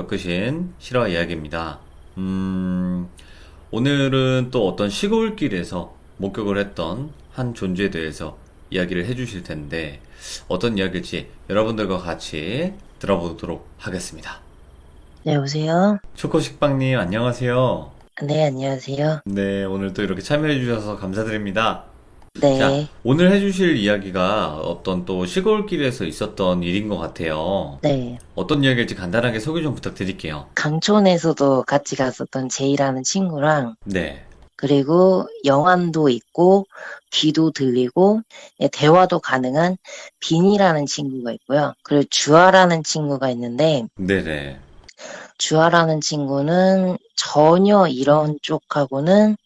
겪으신 실화 이야기입니다. 오늘은 또 어떤 시골길에서 목격을 했던 한 존재에 대해서 이야기를 해주실 텐데, 어떤 이야기일지 여러분들과 같이 들어보도록 하겠습니다. 네, 여보세요? 초코식빵님, 안녕하세요. 네, 안녕하세요. 네, 오늘 또 이렇게 참여해주셔서 감사드립니다. 자, 네, 오늘 해주실 이야기가 어떤 또 시골길에서 있었던 일인 것 같아요. 네. 어떤 이야기일지 간단하게 소개 좀 부탁드릴게요. 강촌에서도 같이 갔었던 제이라는 친구랑, 네, 그리고 영안도 있고, 귀도 들리고, 예, 대화도 가능한 빈이라는 친구가 있고요. 그리고 주아라는 친구가 있는데, 네네. 주아라는 친구는 전혀 이런 쪽하고는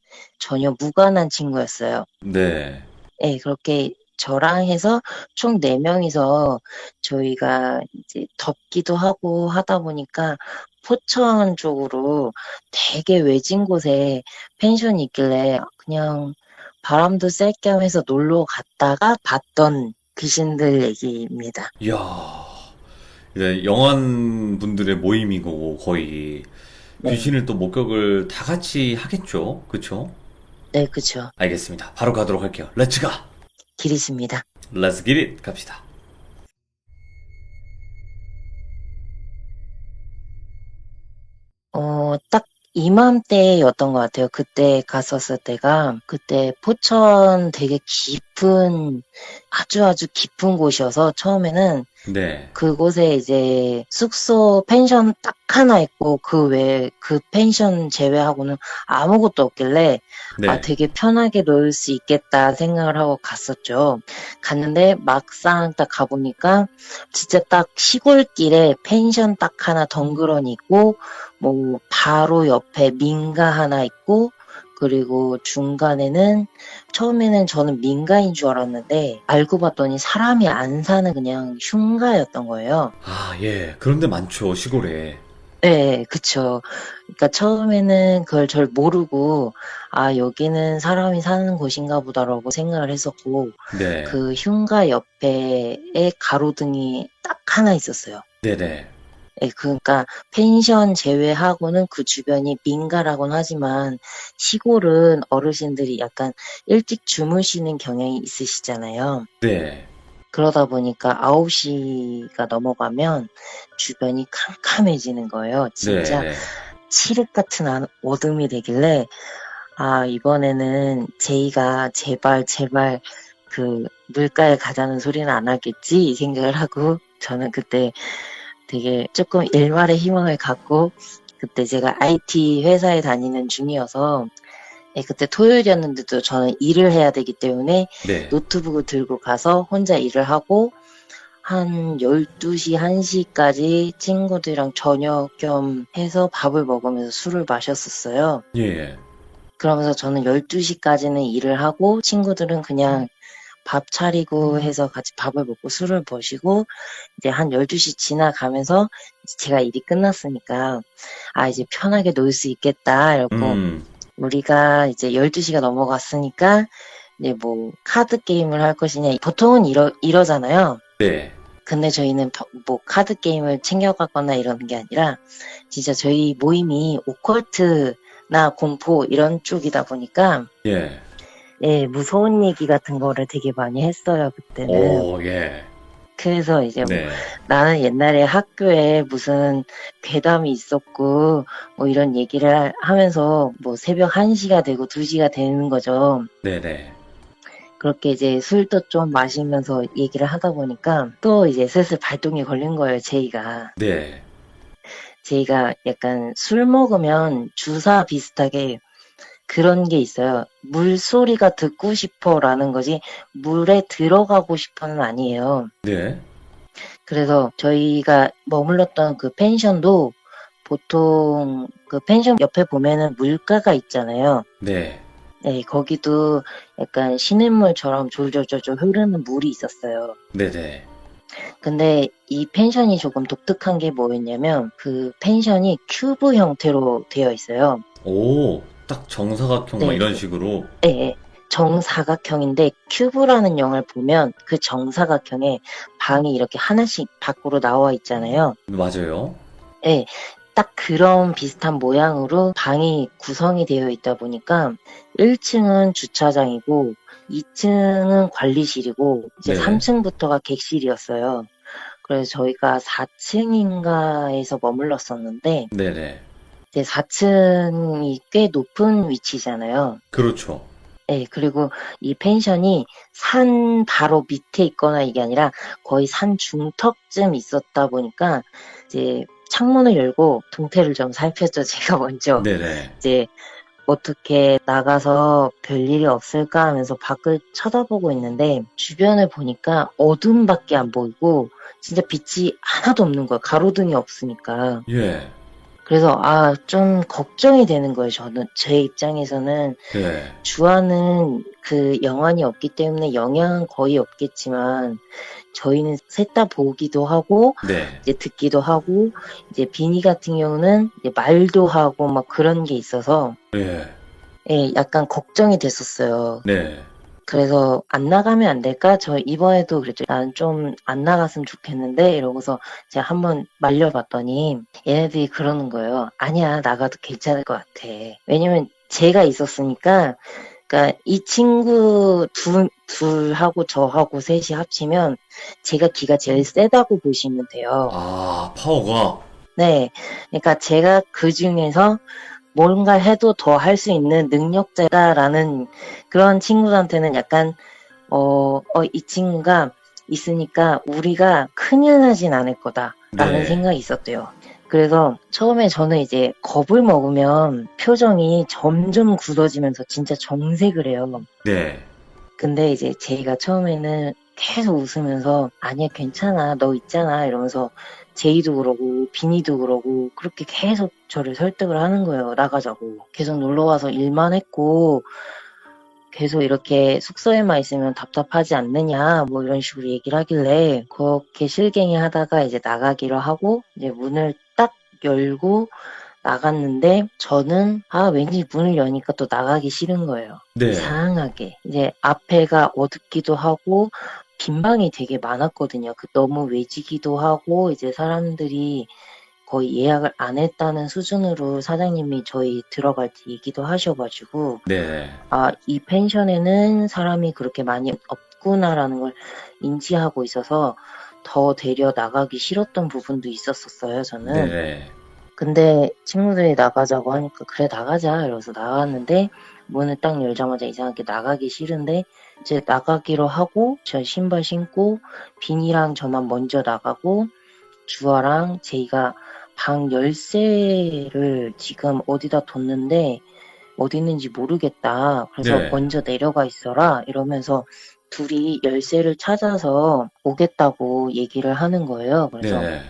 전혀 무관한 친구였어요. 네. 예, 그렇게 저랑 해서 총 4명이서 저희가 이제 덥기도 하고 하다 보니까 포천 쪽으로 되게 외진 곳에 펜션이 있길래 그냥 바람도 쐴 겸 해서 놀러 갔다가 봤던 귀신들 얘기입니다. 이야, 이제 영환 분들의 모임인 거고, 거의. 네, 귀신을 또 목격을 다 같이 하겠죠? 그쵸? 네, 그쵸. 알겠습니다. 바로 가도록 할게요. 렛츠 가! 길이십니다. 렛츠 기릿! 갑시다. 딱 이맘때였던 것 같아요. 그때 갔었을 때가, 그때 포천 되게 깊은, 아주 아주 깊은 곳이어서 처음에는 네. 그곳에 이제 숙소 펜션 딱 하나 있고 그 외에 그 펜션 제외하고는 아무것도 없길래 아, 네. 되게 편하게 놀 수 있겠다 생각을 하고 갔었죠. 갔는데 막상 딱 가보니까 진짜 딱 시골길에 펜션 딱 하나 덩그러니 있고 뭐 바로 옆에 민가 하나 있고 그리고 중간에는 처음에는 저는 민가인 줄 알았는데 알고 봤더니 사람이 안 사는 그냥 흉가였던 거예요. 아, 예. 그런데 많죠, 시골에. 네, 그쵸. 그러니까 처음에는 그걸 잘 모르고 아, 여기는 사람이 사는 곳인가 보다라고 생각을 했었고 네. 그 흉가 옆에 가로등이 딱 하나 있었어요. 네네. 예, 그러니까 펜션 제외하고는 그 주변이 민가라고는 하지만 시골은 어르신들이 약간 일찍 주무시는 경향이 있으시잖아요. 네. 그러다 보니까 9시가 넘어가면 주변이 캄캄해지는 거예요. 진짜 네네. 칠흑 같은 어둠이 되길래 아, 이번에는 제이가 제발 제발 그 물가에 가자는 소리는 안 하겠지 이 생각을 하고 저는 그때 되게 조금 일말의 희망을 갖고 그때 제가 IT 회사에 다니는 중이어서 예, 그때 토요일이었는데도 저는 일을 해야 되기 때문에 네. 노트북을 들고 가서 혼자 일을 하고 한 12시, 1시까지 친구들이랑 저녁 겸 해서 밥을 먹으면서 술을 마셨었어요. 예. 그러면서 저는 12시까지는 일을 하고 친구들은 그냥 밥 차리고 해서 같이 밥을 먹고 술을 마시고 이제 한 12시 지나가면서 이제 제가 일이 끝났으니까 아, 이제 편하게 놀 수 있겠다. 이러고 음. 우리가 이제 12시가 넘어갔으니까 이제 뭐 카드 게임을 할 것이냐. 보통은 이러잖아요. 네. 근데 저희는 뭐 카드 게임을 챙겨가거나 이러는 게 아니라 진짜 저희 모임이 오컬트나 공포 이런 쪽이다 보니까 예. 예, 무서운 얘기 같은 거를 되게 많이 했어요, 그때는. 오, 예. 그래서 이제 뭐 네. 나는 옛날에 학교에 무슨 괴담이 있었고 뭐 이런 얘기를 하면서 뭐 새벽 1시가 되고 2시가 되는 거죠. 네네. 그렇게 이제 술도 좀 마시면서 얘기를 하다 보니까 또 이제 슬슬 발동이 걸린 거예요, 제이가. 네. 제이가 약간 술 먹으면 주사 비슷하게 그런 게 있어요. 물소리가 듣고 싶어라는 거지 물에 들어가고 싶어는 아니에요. 네. 그래서 저희가 머물렀던 그 펜션도 보통 그 펜션 옆에 보면은 물가가 있잖아요. 네. 네, 거기도 약간 시냇물처럼 졸졸졸졸 흐르는 물이 있었어요. 네네. 근데 이 펜션이 조금 독특한 게 뭐였냐면 그 펜션이 큐브 형태로 되어 있어요. 오, 딱 정사각형 막 네, 이런 식으로. 예, 예. 정사각형인데 큐브라는 영화를 보면 그 정사각형에 방이 이렇게 하나씩 밖으로 나와 있잖아요. 맞아요. 예. 딱 그런 비슷한 모양으로 방이 구성이 되어 있다 보니까 1층은 주차장이고 2층은 관리실이고 이제 네. 3층부터가 객실이었어요. 그래서 저희가 4층인가에서 머물렀었는데 네네. 이제 4층이 꽤 높은 위치잖아요. 그렇죠. 네, 그리고 이 펜션이 산 바로 밑에 있거나 이게 아니라 거의 산 중턱쯤 있었다 보니까 이제 창문을 열고 동태를 좀 살폈죠. 제가 먼저 네네. 이제 어떻게 나가서 별일이 없을까 하면서 밖을 쳐다보고 있는데 주변을 보니까 어둠밖에 안 보이고 진짜 빛이 하나도 없는 거예요. 가로등이 없으니까. 예. 그래서 좀 걱정이 되는 거예요. 저는 제 입장에서는 네. 주화는 그 영안이 없기 때문에 영향은 거의 없겠지만 저희는 셋 다 보기도 하고 네. 이제 듣기도 하고 이제 비니 같은 경우는 이제 말도 하고 막 그런 게 있어서 예. 예, 약간 걱정이 됐었어요. 네. 그래서 안 나가면 안 될까? 저 이번에도 그랬죠. 난 좀 안 나갔으면 좋겠는데 이러고서 제가 한번 말려봤더니 얘네들이 그러는 거예요. 아니야, 나가도 괜찮을 것 같아. 왜냐면 제가 있었으니까 그러니까 이 친구 둘하고 저하고 셋이 합치면 제가 기가 제일 세다고 보시면 돼요. 아, 파워가. 네. 그러니까 제가 그 중에서 뭔가 해도 더 할 수 있는 능력자다라는 그런 친구들한테는 약간, 이 친구가 있으니까 우리가 큰일 나진 않을 거다라는 네. 생각이 있었대요. 그래서 처음에 저는 이제 겁을 먹으면 표정이 점점 굳어지면서 진짜 정색을 해요. 네. 근데 이제 제이가 처음에는 계속 웃으면서 아니야 괜찮아 너 있잖아 이러면서 제이도 그러고 비니도 그러고 그렇게 계속 저를 설득을 하는 거예요. 나가자고. 계속 놀러와서 일만 했고 계속 이렇게 숙소에만 있으면 답답하지 않느냐 뭐 이런 식으로 얘기를 하길래 그렇게 실갱이 하다가 이제 나가기로 하고 이제 문을 딱 열고 나갔는데 저는 왠지 문을 여니까 또 나가기 싫은 거예요. 네. 이상하게 이제 앞에가 어둡기도 하고 빈 방이 되게 많았거든요. 너무 외지기도 하고 이제 사람들이 거의 예약을 안 했다는 수준으로 사장님이 저희 들어갈 때 얘기도 하셔가지고 네. 이 펜션에는 사람이 그렇게 많이 없구나라는 걸 인지하고 있어서 더 데려 나가기 싫었던 부분도 있었었어요. 저는. 네. 근데 친구들이 나가자고 하니까 그래 나가자 이러면서 나갔는데 문을 딱 열자마자 이상하게 나가기 싫은데 이제 나가기로 하고 저 신발 신고 빈이랑 저만 먼저 나가고 주아랑 제이가 방 열쇠를 지금 어디다 뒀는데 어디 있는지 모르겠다. 그래서 네. 먼저 내려가 있어라 이러면서 둘이 열쇠를 찾아서 오겠다고 얘기를 하는 거예요. 그래서 네.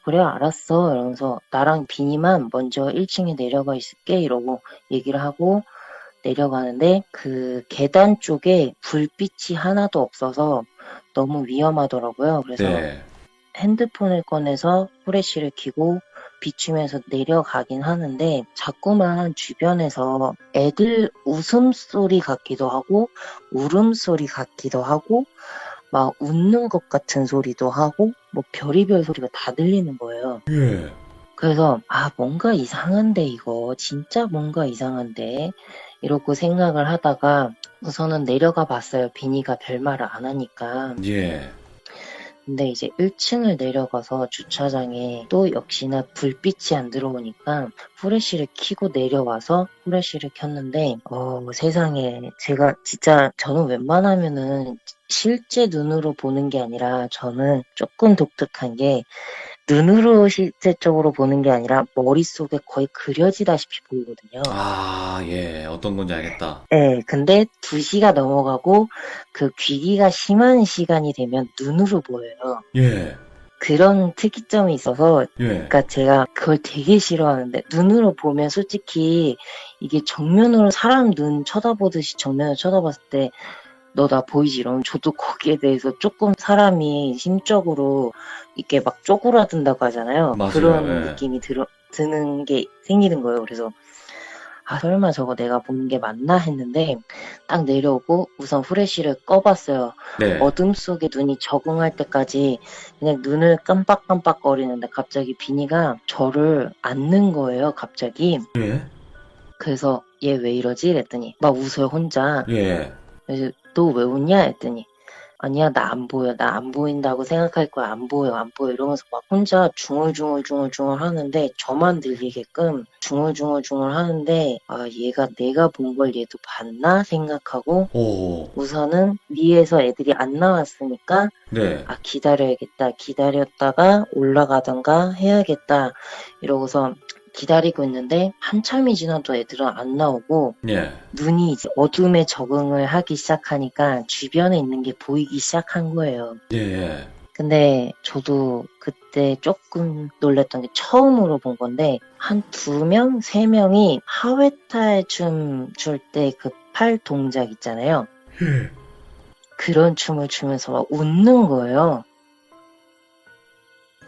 그래 알았어 이러면서 나랑 비니만 먼저 1층에 내려가 있을게 이러고 얘기를 하고 내려가는데 그 계단 쪽에 불빛이 하나도 없어서 너무 위험하더라고요. 그래서 네. 핸드폰을 꺼내서 후레쉬를 켜고 비추면서 내려가긴 하는데 자꾸만 주변에서 애들 웃음소리 같기도 하고 울음소리 같기도 하고 막 웃는 것 같은 소리도 하고 뭐 별의별 소리가 다 들리는 거예요. 예. 그래서 뭔가 이상한데 이거 진짜 뭔가 이상한데 이러고 생각을 하다가 우선은 내려가 봤어요. 비니가 별말을 안 하니까. 예. 근데 이제 1층을 내려가서 주차장에 또 역시나 불빛이 안 들어오니까 후레쉬를 켜고 내려와서 후레쉬를 켰는데 세상에 제가 진짜 저는 웬만하면은 실제 눈으로 보는 게 아니라 저는 조금 독특한 게 눈으로 실제적으로 보는 게 아니라 머릿속에 거의 그려지다시피 보이거든요. 아, 예. 어떤 건지 알겠다. 네, 근데 2시가 넘어가고 그 귀기가 심한 시간이 되면 눈으로 보여요. 예. 그런 특이점이 있어서 예. 그러니까 제가 그걸 되게 싫어하는데 눈으로 보면 솔직히 이게 정면으로 사람 눈 쳐다보듯이 정면을 쳐다봤을 때 너 나 보이지 이러면 저도 거기에 대해서 조금 사람이 심적으로 이렇게 막 쪼그라든다고 하잖아요. 맞아요. 그런 예. 느낌이 드는 게 생기는 거예요. 그래서 아, 설마 저거 내가 보는 게 맞나 했는데 딱 내려오고 우선 후레쉬를 꺼봤어요. 네. 어둠 속에 눈이 적응할 때까지 그냥 눈을 깜빡깜빡거리는데 갑자기 비니가 저를 안는 거예요, 갑자기. 예. 그래서 얘 왜 이러지? 그랬더니 막 웃어요, 혼자. 예. 그래서 너 왜 웃냐? 했더니 아니야, 나 안 보여. 나 안 보인다고 생각할 거야. 안 보여, 안 보여. 이러면서 막 혼자 중얼중얼 하는데 저만 들리게끔 중얼중얼 하는데 아, 얘가 내가 본 걸 얘도 봤나 생각하고 오. 우선은 위에서 애들이 안 나왔으니까 네. 아, 기다려야겠다. 기다렸다가 올라가던가 해야겠다. 이러고서 기다리고 있는데 한참이 지나도 애들은 안 나오고 예. 눈이 이제 어둠에 적응을 하기 시작하니까 주변에 있는 게 보이기 시작한 거예요. 예. 예. 근데 저도 그때 조금 놀랬던 게 처음으로 본 건데 한 2명, 3명이 하회탈 춤 출 때 그 팔 동작 있잖아요. 예. 그런 춤을 추면서 막 웃는 거예요.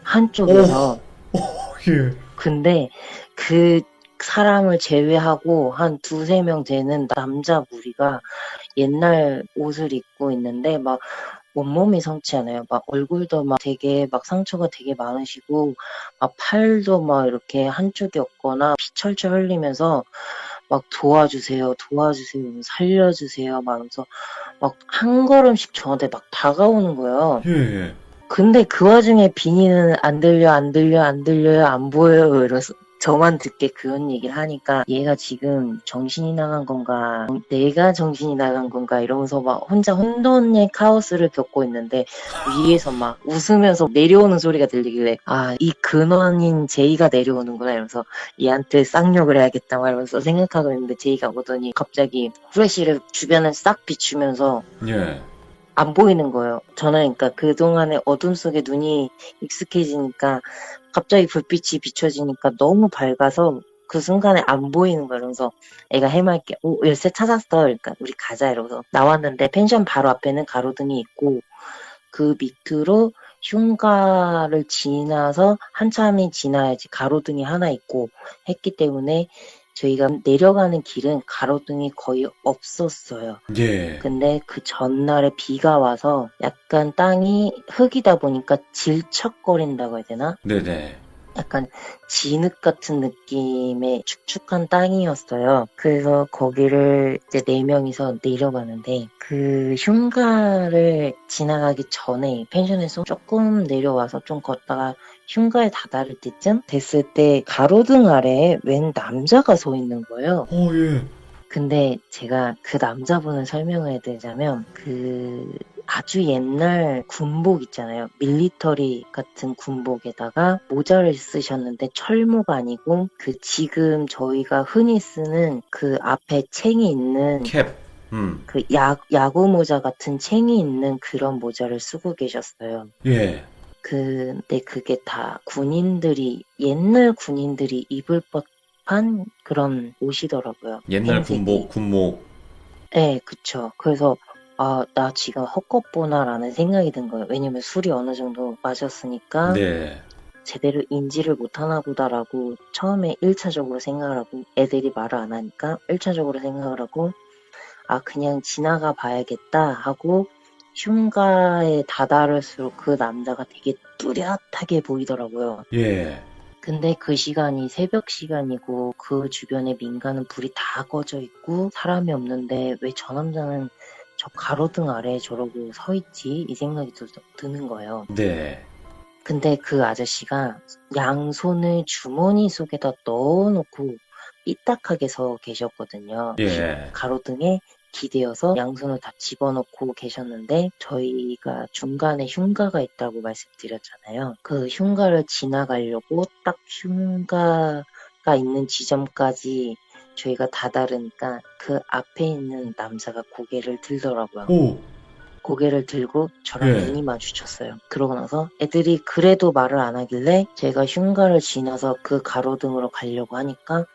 한쪽에서. 예. 근데 그 사람을 제외하고 한 2-3명 되는 남자 무리가 옛날 옷을 입고 있는데 막 온몸이 성취하나요? 막 얼굴도 막 되게 막 상처가 되게 많으시고 막 팔도 막 이렇게 한쪽이 없거나 피 철철 흘리면서 막 도와주세요, 살려주세요 막 하면서 막 한 걸음씩 저한테 막 다가오는 거예요. 예. 근데 그 와중에 비니는 안 들려요, 안 보여요. 이래서 저만 듣게 그런 얘기를 하니까 얘가 지금 정신이 나간 건가, 내가 정신이 나간 건가 이러면서 막 혼자 혼돈의 카오스를 겪고 있는데 위에서 막 웃으면서 내려오는 소리가 들리길래 아, 이 근원인 제이가 내려오는구나 이러면서 얘한테 쌍욕을 해야겠다 막 이러면서 생각하고 있는데 제이가 오더니 갑자기 후레쉬를 주변을 싹 비추면서 예. 안 보이는 거예요. 저는 그러니까 그동안에 어둠 속에 눈이 익숙해지니까 갑자기 불빛이 비춰지니까 너무 밝아서 그 순간에 안 보이는 거예요. 그래서 애가 해맑게 오, 열쇠 찾았어. 그러니까 우리 가자 이러면서 나왔는데 펜션 바로 앞에는 가로등이 있고 그 밑으로 흉가를 지나서 한참이 지나야지 가로등이 하나 있고 했기 때문에 저희가 내려가는 길은 가로등이 거의 없었어요. 예. 근데 그 전날에 비가 와서 약간 땅이 흙이다 보니까 질척거린다고 해야 되나? 네네. 약간 진흙 같은 느낌의 축축한 땅이었어요. 그래서 거기를 이제 4명이서 내려가는데 그 흉가를 지나가기 전에 펜션에서 조금 내려와서 좀 걷다가 흉가에 다다를 때쯤 됐을 때 가로등 아래에 웬 남자가 서 있는 거예요. 예. 근데 제가 그 남자분을 설명을 해드리자면 그 아주 옛날 군복 있잖아요. 밀리터리 같은 군복에다가 모자를 쓰셨는데 철모가 아니고 그 지금 저희가 흔히 쓰는 그 앞에 챙이 있는 캡. 그 야구 모자 같은 챙이 있는 그런 모자를 쓰고 계셨어요. 예. 근데 그게 다 옛날 군인들이 입을 법한 그런 옷이더라고요. 옛날 흰색이. 군목. 네, 그쵸. 그래서, 아, 나 지금 헛것보나라는 생각이 든 거예요. 왜냐면 술이 어느 정도 마셨으니까 네. 제대로 인지를 못하나 보다라고 처음에 1차적으로 생각을 하고 애들이 말을 안 하니까 1차적으로 생각을 하고 아, 그냥 지나가 봐야겠다 하고 흉가에 다다를수록 그 남자가 되게 뚜렷하게 보이더라고요. 예. 근데 그 시간이 새벽 시간이고 그 주변에 민가는 불이 다 꺼져 있고 사람이 없는데 왜 저 남자는 저 가로등 아래에 저러고 서 있지? 이 생각이 드는 거예요. 네. 근데 그 아저씨가 양손을 주머니 속에다 넣어놓고 삐딱하게 서 계셨거든요. 예. 가로등에 기대어서 양손을 다 집어넣고 계셨는데 저희가 중간에 흉가가 있다고 말씀드렸잖아요. 그 흉가를 지나가려고 딱 흉가가 있는 지점까지 저희가 다다르니까 그 앞에 있는 남자가 고개를 들더라고요. 오. 고개를 들고 저랑 예. 눈이 마주쳤어요. 그러고 나서 애들이 그래도 말을 안 하길래 제가 흉가를 지나서 그 가로등으로 가려고 하니까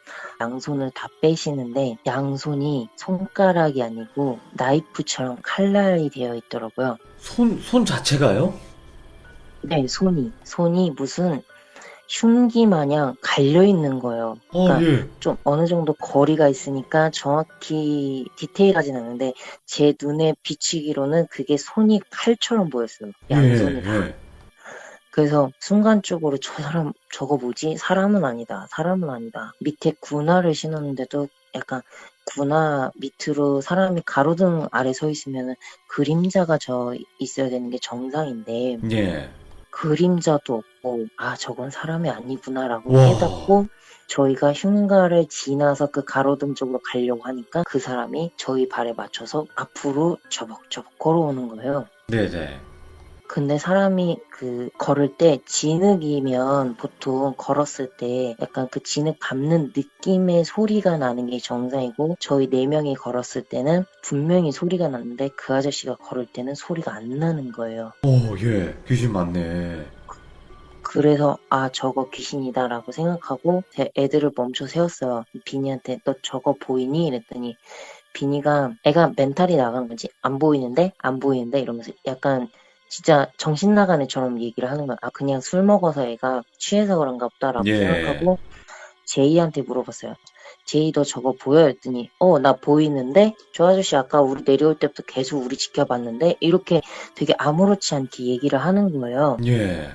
양손을 다 빼시는데 양손이 손가락이 아니고 나이프처럼 칼날이 되어 있더라고요. 손 자체가요? 네, 손이 무슨 흉기 마냥 갈려 있는 거예요. 보여요. 그러니까 예. 좀 어느 정도 거리가 있으니까 정확히 디테일하진 않은데 제 눈에 비추기로는 그게 손이 칼처럼 보였어요. 예, 양손이 다. 예. 그래서 순간적으로 저 사람 저거 뭐지? 사람은 아니다. 사람은 아니다. 밑에 군화를 신었는데도 약간 군화 밑으로 사람이 가로등 아래 서 있으면은 그림자가 져 있어야 되는 게 정상인데 예. 그림자도 없고 아 저건 사람이 아니구나라고 와. 깨닫고 저희가 흉가를 지나서 그 가로등 쪽으로 가려고 하니까 그 사람이 저희 발에 맞춰서 앞으로 저벅저벅 걸어오는 거예요. 네네. 근데 사람이 그 걸을 때 진흙이면 보통 걸었을 때 약간 그 진흙 밟는 느낌의 소리가 나는 게 정상이고 저희 네 명이 걸었을 때는 분명히 소리가 났는데 그 아저씨가 걸을 때는 소리가 안 나는 거예요. 예. 귀신 많네. 그래서 아 저거 귀신이다라고 생각하고 제 애들을 멈춰 세웠어요. 비니한테 너 저거 보이니? 이랬더니 비니가 애가 멘탈이 나간 거지. 안 보이는데? 안 보이는데? 이러면서 약간 진짜 정신 나간 애처럼 얘기를 하는 거야. 아 그냥 술 먹어서 애가 취해서 그런가 보다라고 예. 생각하고 제이한테 물어봤어요. 제이 너 저거 보여? 했더니 나 보이는데? 저 아저씨 아까 우리 내려올 때부터 계속 우리 지켜봤는데? 이렇게 되게 아무렇지 않게 얘기를 하는 거예요. 예.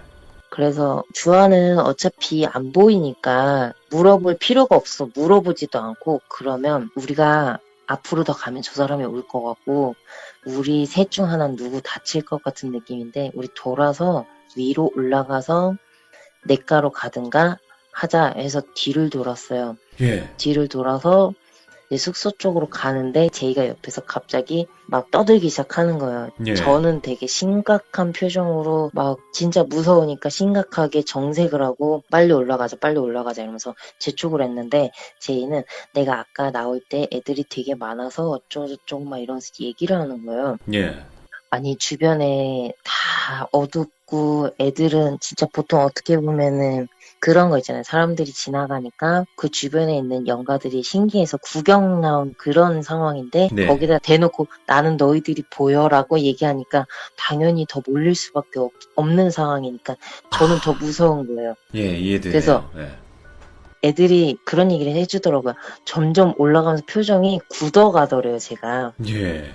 그래서 주아는 어차피 안 보이니까 물어볼 필요가 없어. 물어보지도 않고 그러면 우리가 앞으로 더 가면 저 사람이 올 것 같고 우리 셋 중 하나는 누구 다칠 것 같은 느낌인데 우리 돌아서 위로 올라가서 냇가로 가든가 하자 해서 뒤를 돌았어요. 예. 뒤를 돌아서 이제 숙소 쪽으로 가는데 제이가 옆에서 갑자기 막 떠들기 시작하는 거예요. 예. 저는 되게 심각한 표정으로 막 진짜 무서우니까 심각하게 정색을 하고 빨리 올라가자 빨리 올라가자 이러면서 제 쪽으로 했는데 제이는 내가 아까 나올 때 애들이 되게 많아서 어쩌고저쩌고 막 이러면서 얘기를 하는 거예요. 예. 아니 주변에 다 어둡고 애들은 진짜 보통 어떻게 보면은 그런 거 있잖아요. 사람들이 지나가니까 그 주변에 있는 영가들이 신기해서 구경 나온 그런 상황인데 네. 거기다 대놓고 나는 너희들이 보여라고 얘기하니까 당연히 더 몰릴 수밖에 없는 상황이니까 저는 더 무서운 거예요. 예, 이해되네요. 그래서 예. 애들이 그런 얘기를 해주더라고요. 점점 올라가면서 표정이 굳어가더래요, 제가. 예.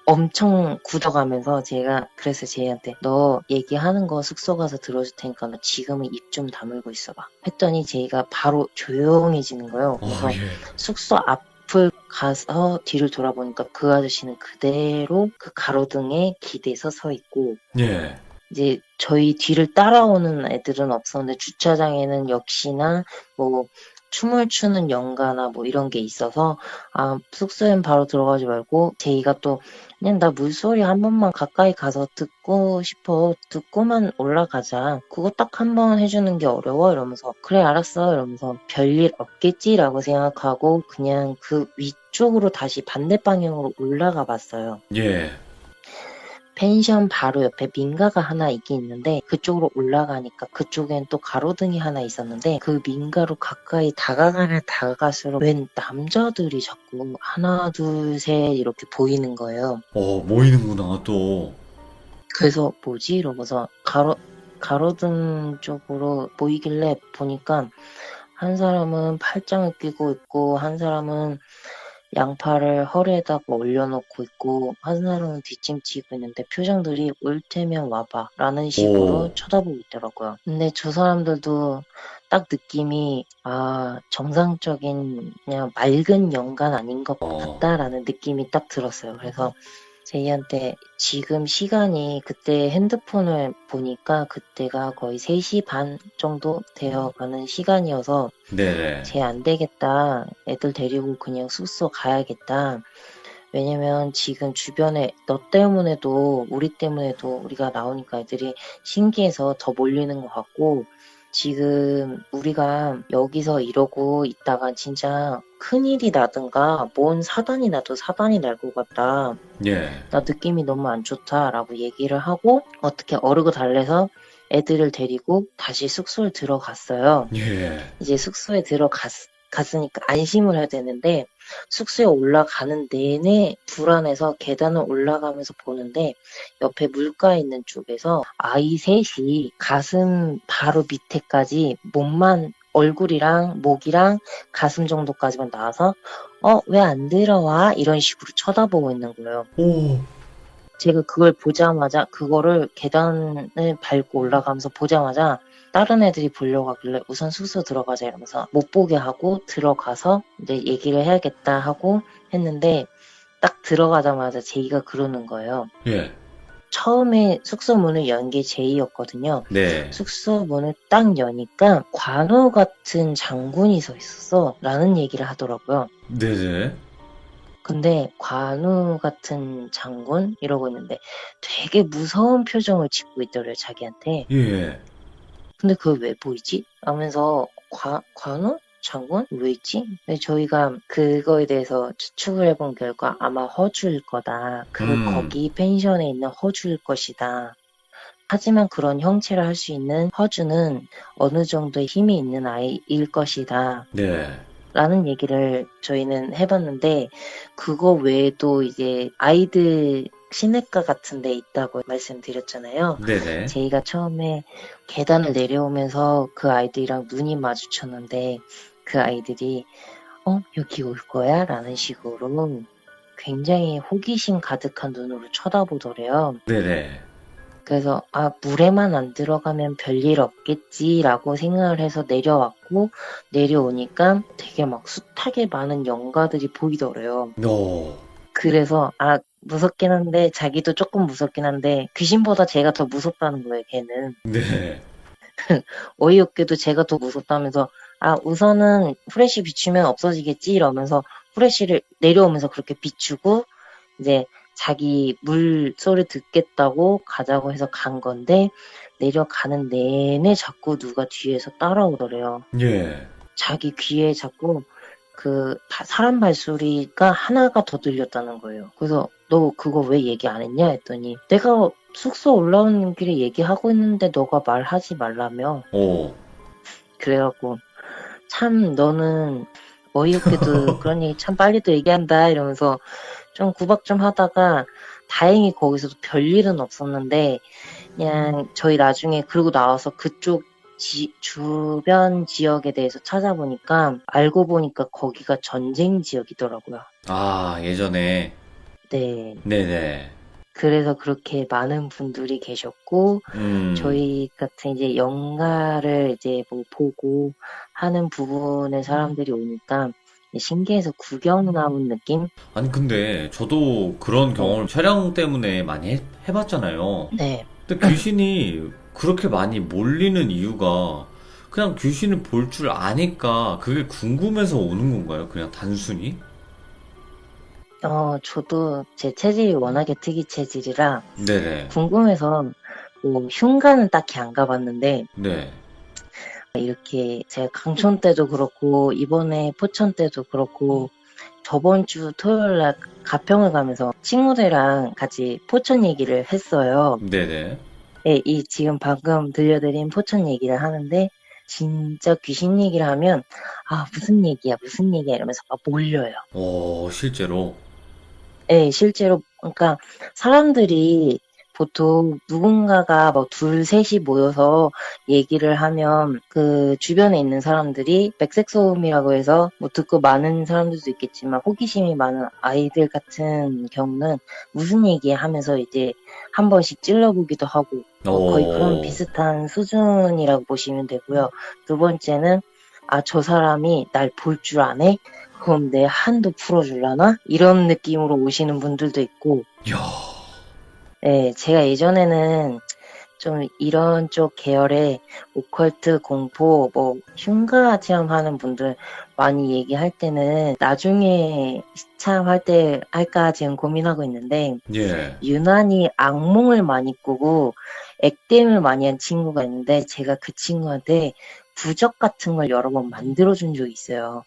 엄청 굳어가면서 제가 그래서 제이한테 너 얘기하는 거 숙소 가서 들어줄 테니까 너 지금은 입 좀 다물고 있어봐 했더니 제이가 바로 조용해지는 거예요. 그래서 예. 숙소 앞을 가서 뒤를 돌아보니까 그 아저씨는 그대로 그 가로등에 기대서 서 있고 예. 이제 저희 뒤를 따라오는 애들은 없었는데 주차장에는 역시나 뭐 춤을 추는 연가나 뭐 이런 게 있어서 아 숙소엔 바로 들어가지 말고 제이가 또 그냥 나 물소리 한 번만 가까이 가서 듣고 싶어 듣고만 올라가자 그거 딱 한 번 해주는 게 어려워 이러면서 그래 알았어 이러면서 별일 없겠지라고 생각하고 그냥 그 위쪽으로 다시 반대 방향으로 올라가 봤어요. 예. 펜션 바로 옆에 민가가 하나 있긴 있는데 그쪽으로 올라가니까 그쪽엔 또 가로등이 하나 있었는데 그 민가로 가까이 다가가면 다가갈수록 웬 남자들이 자꾸 하나 둘 셋 이렇게 보이는 거예요. 모이는구나, 또. 그래서 뭐지? 이러고서 가로등 쪽으로 보이길래 보니까 한 사람은 팔짱을 끼고 있고 한 사람은 양팔을 허리에다가 올려놓고 있고 한 사람은 뒷짐지고 있는데 표정들이 올 테면 와봐 라는 식으로 쳐다보고 있더라고요. 근데 저 사람들도 딱 느낌이 정상적인 그냥 맑은 연간 아닌 것 같다라는 느낌이 딱 들었어요. 그래서 제이한테 지금 시간이 그때 핸드폰을 보니까 그때가 거의 3시 반 정도 되어가는 시간이어서 네네. 쟤 안 되겠다. 애들 데리고 그냥 숙소 가야겠다. 왜냐면 지금 주변에 너 때문에도 우리 때문에도 우리가 나오니까 애들이 신기해서 더 몰리는 것 같고 지금 우리가 여기서 이러고 있다가 진짜 큰일이 나든가 뭔 사단이 나도 사단이 날 것 같다. 예. 나 느낌이 너무 안 좋다라고 얘기를 하고 어떻게 어르고 달래서 애들을 데리고 다시 숙소를 들어갔어요. 예. 이제 숙소에 들어갔으니까 안심을 해야 되는데 숙소에 올라가는 내내 불안해서 계단을 올라가면서 보는데 옆에 물가에 있는 쪽에서 아이 셋이 가슴 바로 밑에까지 몸만 얼굴이랑 목이랑 가슴 정도까지만 나와서 왜 안 들어와? 이런 식으로 쳐다보고 있는 거예요. 오, 제가 그걸 보자마자 그거를 계단을 밟고 올라가면서 보자마자 다른 애들이 보려고 하길래 우선 숙소 들어가자 이러면서 못 보게 하고 들어가서 이제 얘기를 해야겠다 하고 했는데 딱 들어가자마자 제이가 그러는 거예요. 예, 처음에 숙소 문을 연 게 제이였거든요. 네, 숙소 문을 딱 여니까 관우 같은 장군이 서 있었어 라는 얘기를 하더라고요. 네네, 근데 관우 같은 장군? 이러고 있는데 되게 무서운 표정을 짓고 있더래요, 자기한테. 예, 근데 그걸 왜 보이지? 하면서 관우? 장군? 왜 있지? 근데 저희가 그거에 대해서 추측을 해본 결과 아마 허주일 거다. 음, 거기 펜션에 있는 허주일 것이다. 하지만 그런 형체를 할 수 있는 허주는 어느 정도의 힘이 있는 아이일 것이다. 네, 라는 얘기를 저희는 해봤는데, 그거 외에도 이제 아이들 시내가 같은 데 있다고 말씀드렸잖아요. 네네, 제이가 처음에 계단을 내려오면서 그 아이들이랑 눈이 마주쳤는데, 그 아이들이, 여기 올 거야? 라는 식으로 굉장히 호기심 가득한 눈으로 쳐다보더래요. 네네, 그래서 물에만 안 들어가면 별일 없겠지라고 생각을 해서 내려왔고 내려오니까 되게 막 숱하게 많은 연가들이 보이더래요. 오, 그래서 무섭긴 한데 자기도 조금 무섭긴 한데 귀신보다 제가 더 무섭다는 거예요, 걔는. 네, 어이없게도 제가 더 무섭다면서 우선은 후레쉬 비추면 없어지겠지 이러면서 후레쉬를 내려오면서 그렇게 비추고 이제 자기 물소리 듣겠다고 가자고 해서 간 건데 내려가는 내내 자꾸 누가 뒤에서 따라오더래요. 예, 자기 귀에 자꾸 그 사람 발소리가 하나가 더 들렸다는 거예요. 그래서 너 그거 왜 얘기 안 했냐 했더니 내가 숙소 올라오는 길에 얘기하고 있는데 너가 말하지 말라며. 오, 그래갖고 참 너는 어이없게도 그런 얘기 참 빨리도 얘기한다 이러면서 좀 구박 좀 하다가 다행히 거기서도 별일은 없었는데 그냥 저희 나중에 그러고 나와서 그쪽 주변 지역에 대해서 찾아보니까 알고 보니까 거기가 전쟁 지역이더라고요. 아, 예전에, 네. 네네, 그래서 그렇게 많은 분들이 계셨고 음, 저희 같은 이제 연가를 이제 뭐 보고 하는 부분에 사람들이 오니까 신기해서 구경 나온 느낌? 아니, 근데 저도 그런 네. 경험을 촬영 때문에 많이 해봤잖아요. 네. 근데 귀신이 그렇게 많이 몰리는 이유가 그냥 귀신을 볼 줄 아니까 그게 궁금해서 오는 건가요? 그냥 단순히? 저도 제 체질이 워낙에 특이 체질이라 네네. 궁금해서 뭐 흉가는 딱히 안 가봤는데 네. 이렇게 제가 강촌 때도 그렇고 이번에 포천 때도 그렇고 저번 주 토요일 날 가평을 가면서 친구들이랑 같이 포천 얘기를 했어요. 네네. 네, 이 지금 방금 들려드린 포천 얘기를 하는데 진짜 귀신 얘기를 하면 무슨 얘기야 무슨 얘기야 이러면서 막 몰려요. 실제로. 네, 실제로 그러니까 사람들이 보통 누군가가 뭐 둘, 셋이 모여서 얘기를 하면 그 주변에 있는 사람들이 백색소음이라고 해서 뭐 듣고 많은 사람들도 있겠지만 호기심이 많은 아이들 같은 경우는 무슨 얘기 하면서 이제 한 번씩 찔러보기도 하고 거의 그런 오, 비슷한 수준이라고 보시면 되고요. 두 번째는 저 사람이 날 볼 줄 아네? 그럼 내 한도 풀어줄라나? 이런 느낌으로 오시는 분들도 있고, 야, 네, 제가 예전에는 좀 이런 쪽 계열의 오컬트, 공포, 뭐 흉가 체험하는 분들 많이 얘기할 때는 나중에 시참할 때 할까 지금 고민하고 있는데 예. 유난히 악몽을 많이 꾸고 액땜을 많이 한 친구가 있는데 제가 그 친구한테 부적 같은 걸 여러 번 만들어준 적이 있어요.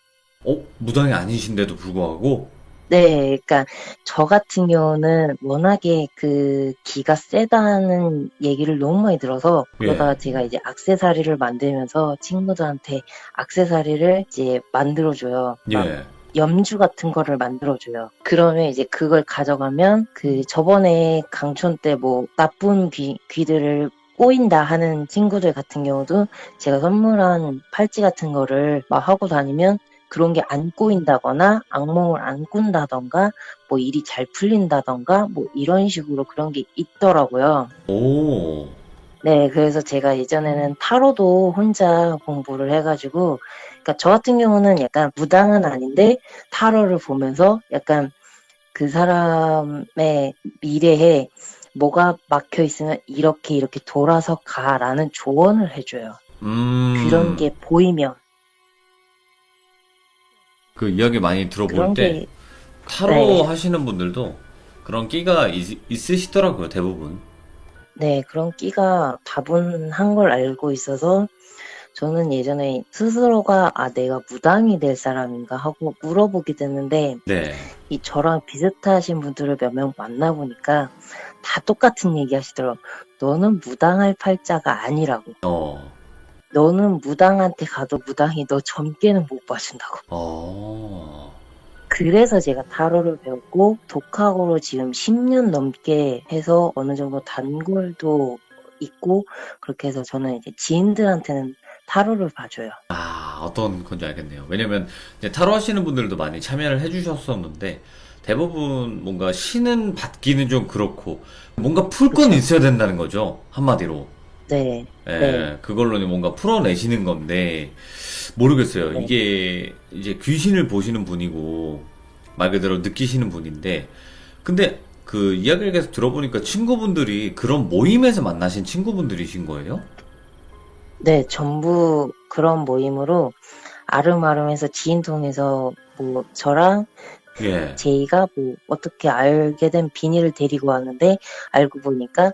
무당이 아니신데도 불구하고? 네, 그러니까 저 같은 경우는 워낙에 그 기가 세다는 얘기를 너무 많이 들어서 예. 그러다가 제가 이제 액세서리를 만들면서 친구들한테 액세서리를 이제 만들어줘요. 막 예. 염주 같은 거를 만들어줘요. 그러면 이제 그걸 가져가면 그 저번에 강촌 때 뭐 나쁜 귀들을 꼬인다 하는 친구들 같은 경우도 제가 선물한 팔찌 같은 거를 막 하고 다니면 그런 게 안 꼬인다거나 악몽을 안 꾼다던가 뭐 일이 잘 풀린다던가 뭐 이런 식으로 그런 게 있더라고요. 오, 네, 그래서 제가 예전에는 타로도 혼자 공부를 해가지고, 그러니까 저 같은 경우는 약간 무당은 아닌데 타로를 보면서 약간 그 사람의 미래에 뭐가 막혀 있으면 이렇게 이렇게 돌아서 가라는 조언을 해줘요. 그런 음, 게 보이면 그 이야기 많이 들어볼 그런 때 게 타로 네, 하시는 분들도 그런 끼가 있으시더라고요, 대부분. 네 그런 끼가 다분한 걸 알고 있어서 저는 예전에 스스로가 아 내가 무당이 될 사람인가 하고 물어보게 됐는데 네. 이 저랑 비슷하신 분들을 몇 명 만나보니까 다 똑같은 얘기 하시더라고. 너는 무당할 팔자가 아니라고. 어, 너는 무당한테 가도 무당이 너 점괘는 못 봐준다고. 어, 그래서 제가 타로를 배웠고 독학으로 지금 10년 넘게 해서 어느 정도 단골도 있고 그렇게 해서 저는 이제 지인들한테는 타로를 봐줘요. 아, 어떤 건지 알겠네요. 왜냐면 이제 타로 하시는 분들도 많이 참여를 해주셨었는데 대부분 뭔가 신은 받기는 좀 그렇고 뭔가 풀 건 그쵸? 있어야 된다는 거죠. 한마디로. 네, 네, 예, 그걸로 뭔가 풀어내시는 건데 모르겠어요. 네. 이게 이제 귀신을 보시는 분이고 말 그대로 느끼시는 분인데 근데 그 이야기를 계속 들어보니까 친구분들이 그런 모임에서 만나신 친구분들이신 거예요? 네, 전부 그런 모임으로 아름아름해서 지인 통해서 뭐 저랑 예. 제이가 뭐 어떻게 알게 된 비니를 데리고 왔는데 알고 보니까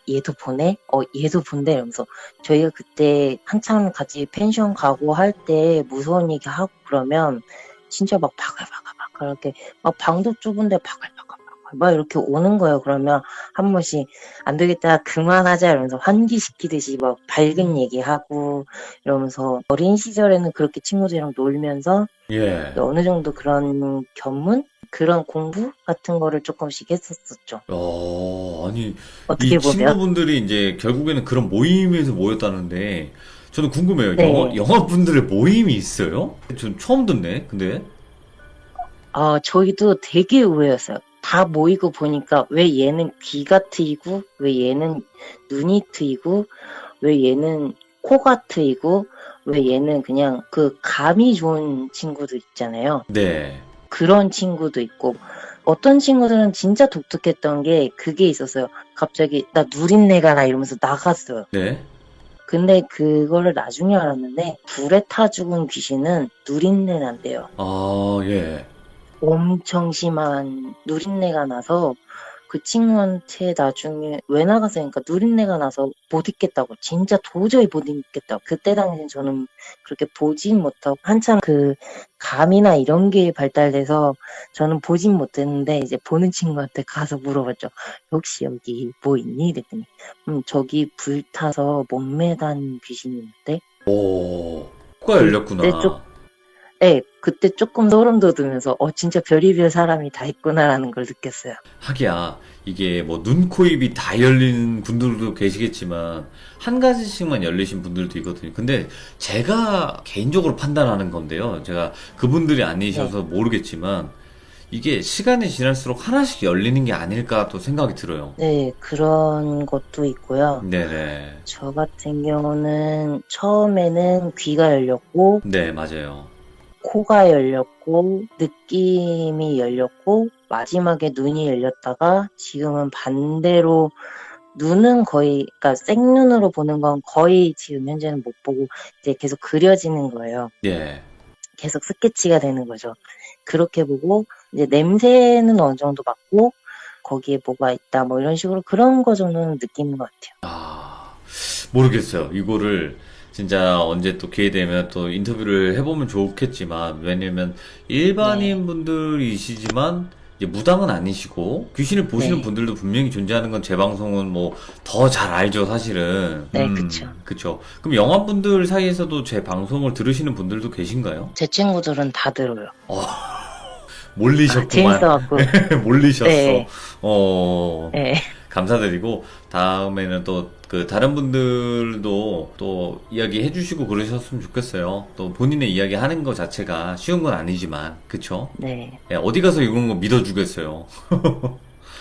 얘도 보내? 얘도 본대 이러면서 저희가 그때 한참 같이 펜션 가고 할 때 무서운 얘기 하고 그러면 진짜 막 바글바글바글 이렇게 막 방도 좁은데 바글바글바글 막 이렇게 오는 거예요. 그러면 한 번씩 안 되겠다 그만하자 이러면서 환기시키듯이 막 밝은 얘기하고 이러면서 어린 시절에는 그렇게 친구들이랑 놀면서 예. 어느 정도 그런 견문? 그런 공부 같은 거를 조금씩 했었었죠. 아니, 이 어떻게 보면. 친구분들이 이제 결국에는 그런 모임에서 모였다는데, 저는 궁금해요. 네. 영화 분들의 모임이 있어요? 전 처음 듣네, 근데. 저희도 되게 의외였어요. 다 모이고 보니까 왜 얘는 귀가 트이고, 왜 얘는 눈이 트이고, 왜 얘는 코가 트이고, 왜 얘는 그냥 그 감이 좋은 친구들 있잖아요. 네. 그런 친구도 있고, 어떤 친구들은 진짜 독특했던 게 그게 있었어요. 갑자기 나 누린내 가라 이러면서 나갔어요. 네. 근데 그거를 나중에 알았는데 불에 타 죽은 귀신은 누린내 난대요. 아, 예. 엄청 심한 누린내가 나서 그 친구한테 나중에 왜 나가세요? 그러니까 누린내가 나서 못 있겠다고 진짜 도저히 못 있겠다고 그때 당시엔 저는 그렇게 보진 못하고 한참 그 감이나 이런 게 발달돼서 저는 보진 못했는데 이제 보는 친구한테 가서 물어봤죠. 혹시 여기 뭐 있니? 이랬더니 저기 불 타서 몸매단 귀신이 있는데 오, 코가 그때 열렸구나. 네, 그때 조금 소름 돋으면서 진짜 별의별 사람이 다 있구나라는 걸 느꼈어요. 하기야, 이게 뭐 눈, 코, 입이 다 열린 분들도 계시겠지만, 한 가지씩만 열리신 분들도 있거든요. 근데 제가 개인적으로 판단하는 건데요. 제가 그분들이 네. 아니셔서 모르겠지만, 이게 시간이 지날수록 하나씩 열리는 게 아닐까 또 생각이 들어요. 네, 그런 것도 있고요. 네네. 저 같은 경우는 처음에는 귀가 열렸고, 네, 맞아요. 코가 열렸고, 느낌이 열렸고, 마지막에 눈이 열렸다가, 지금은 반대로 눈은 거의, 그러니까 생눈으로 보는 건 거의 지금 현재는 못 보고, 이제 계속 그려지는 거예요. 예. 계속 스케치가 되는 거죠. 그렇게 보고 이제 냄새는 어느 정도 맡고 거기에 뭐가 있다 뭐 이런 식으로 그런 거 정도는 느끼는 것 같아요. 아, 모르겠어요. 이거를 진짜 언제 또 기회 되면 또 인터뷰를 해보면 좋겠지만, 왜냐면 네, 일반인 분들이시지만, 이제 무당은 아니시고, 귀신을 보시는 네, 분들도 분명히 존재하는 건 제 방송은 뭐 더 잘 알죠, 사실은. 네, 그쵸. 그쵸. 그럼 영화분들 사이에서도 제 방송을 들으시는 분들도 계신가요? 제 친구들은 다 들어요. 몰리셨구만. 재밌어갖고. 몰리셨어. 네, 어, 네. 감사드리고 다음에는 또 그 다른 분들도 또 이야기 해주시고 그러셨으면 좋겠어요. 또 본인의 이야기 하는 것 자체가 쉬운 건 아니지만 그쵸? 네, 예, 어디 가서 이런 거 믿어주겠어요.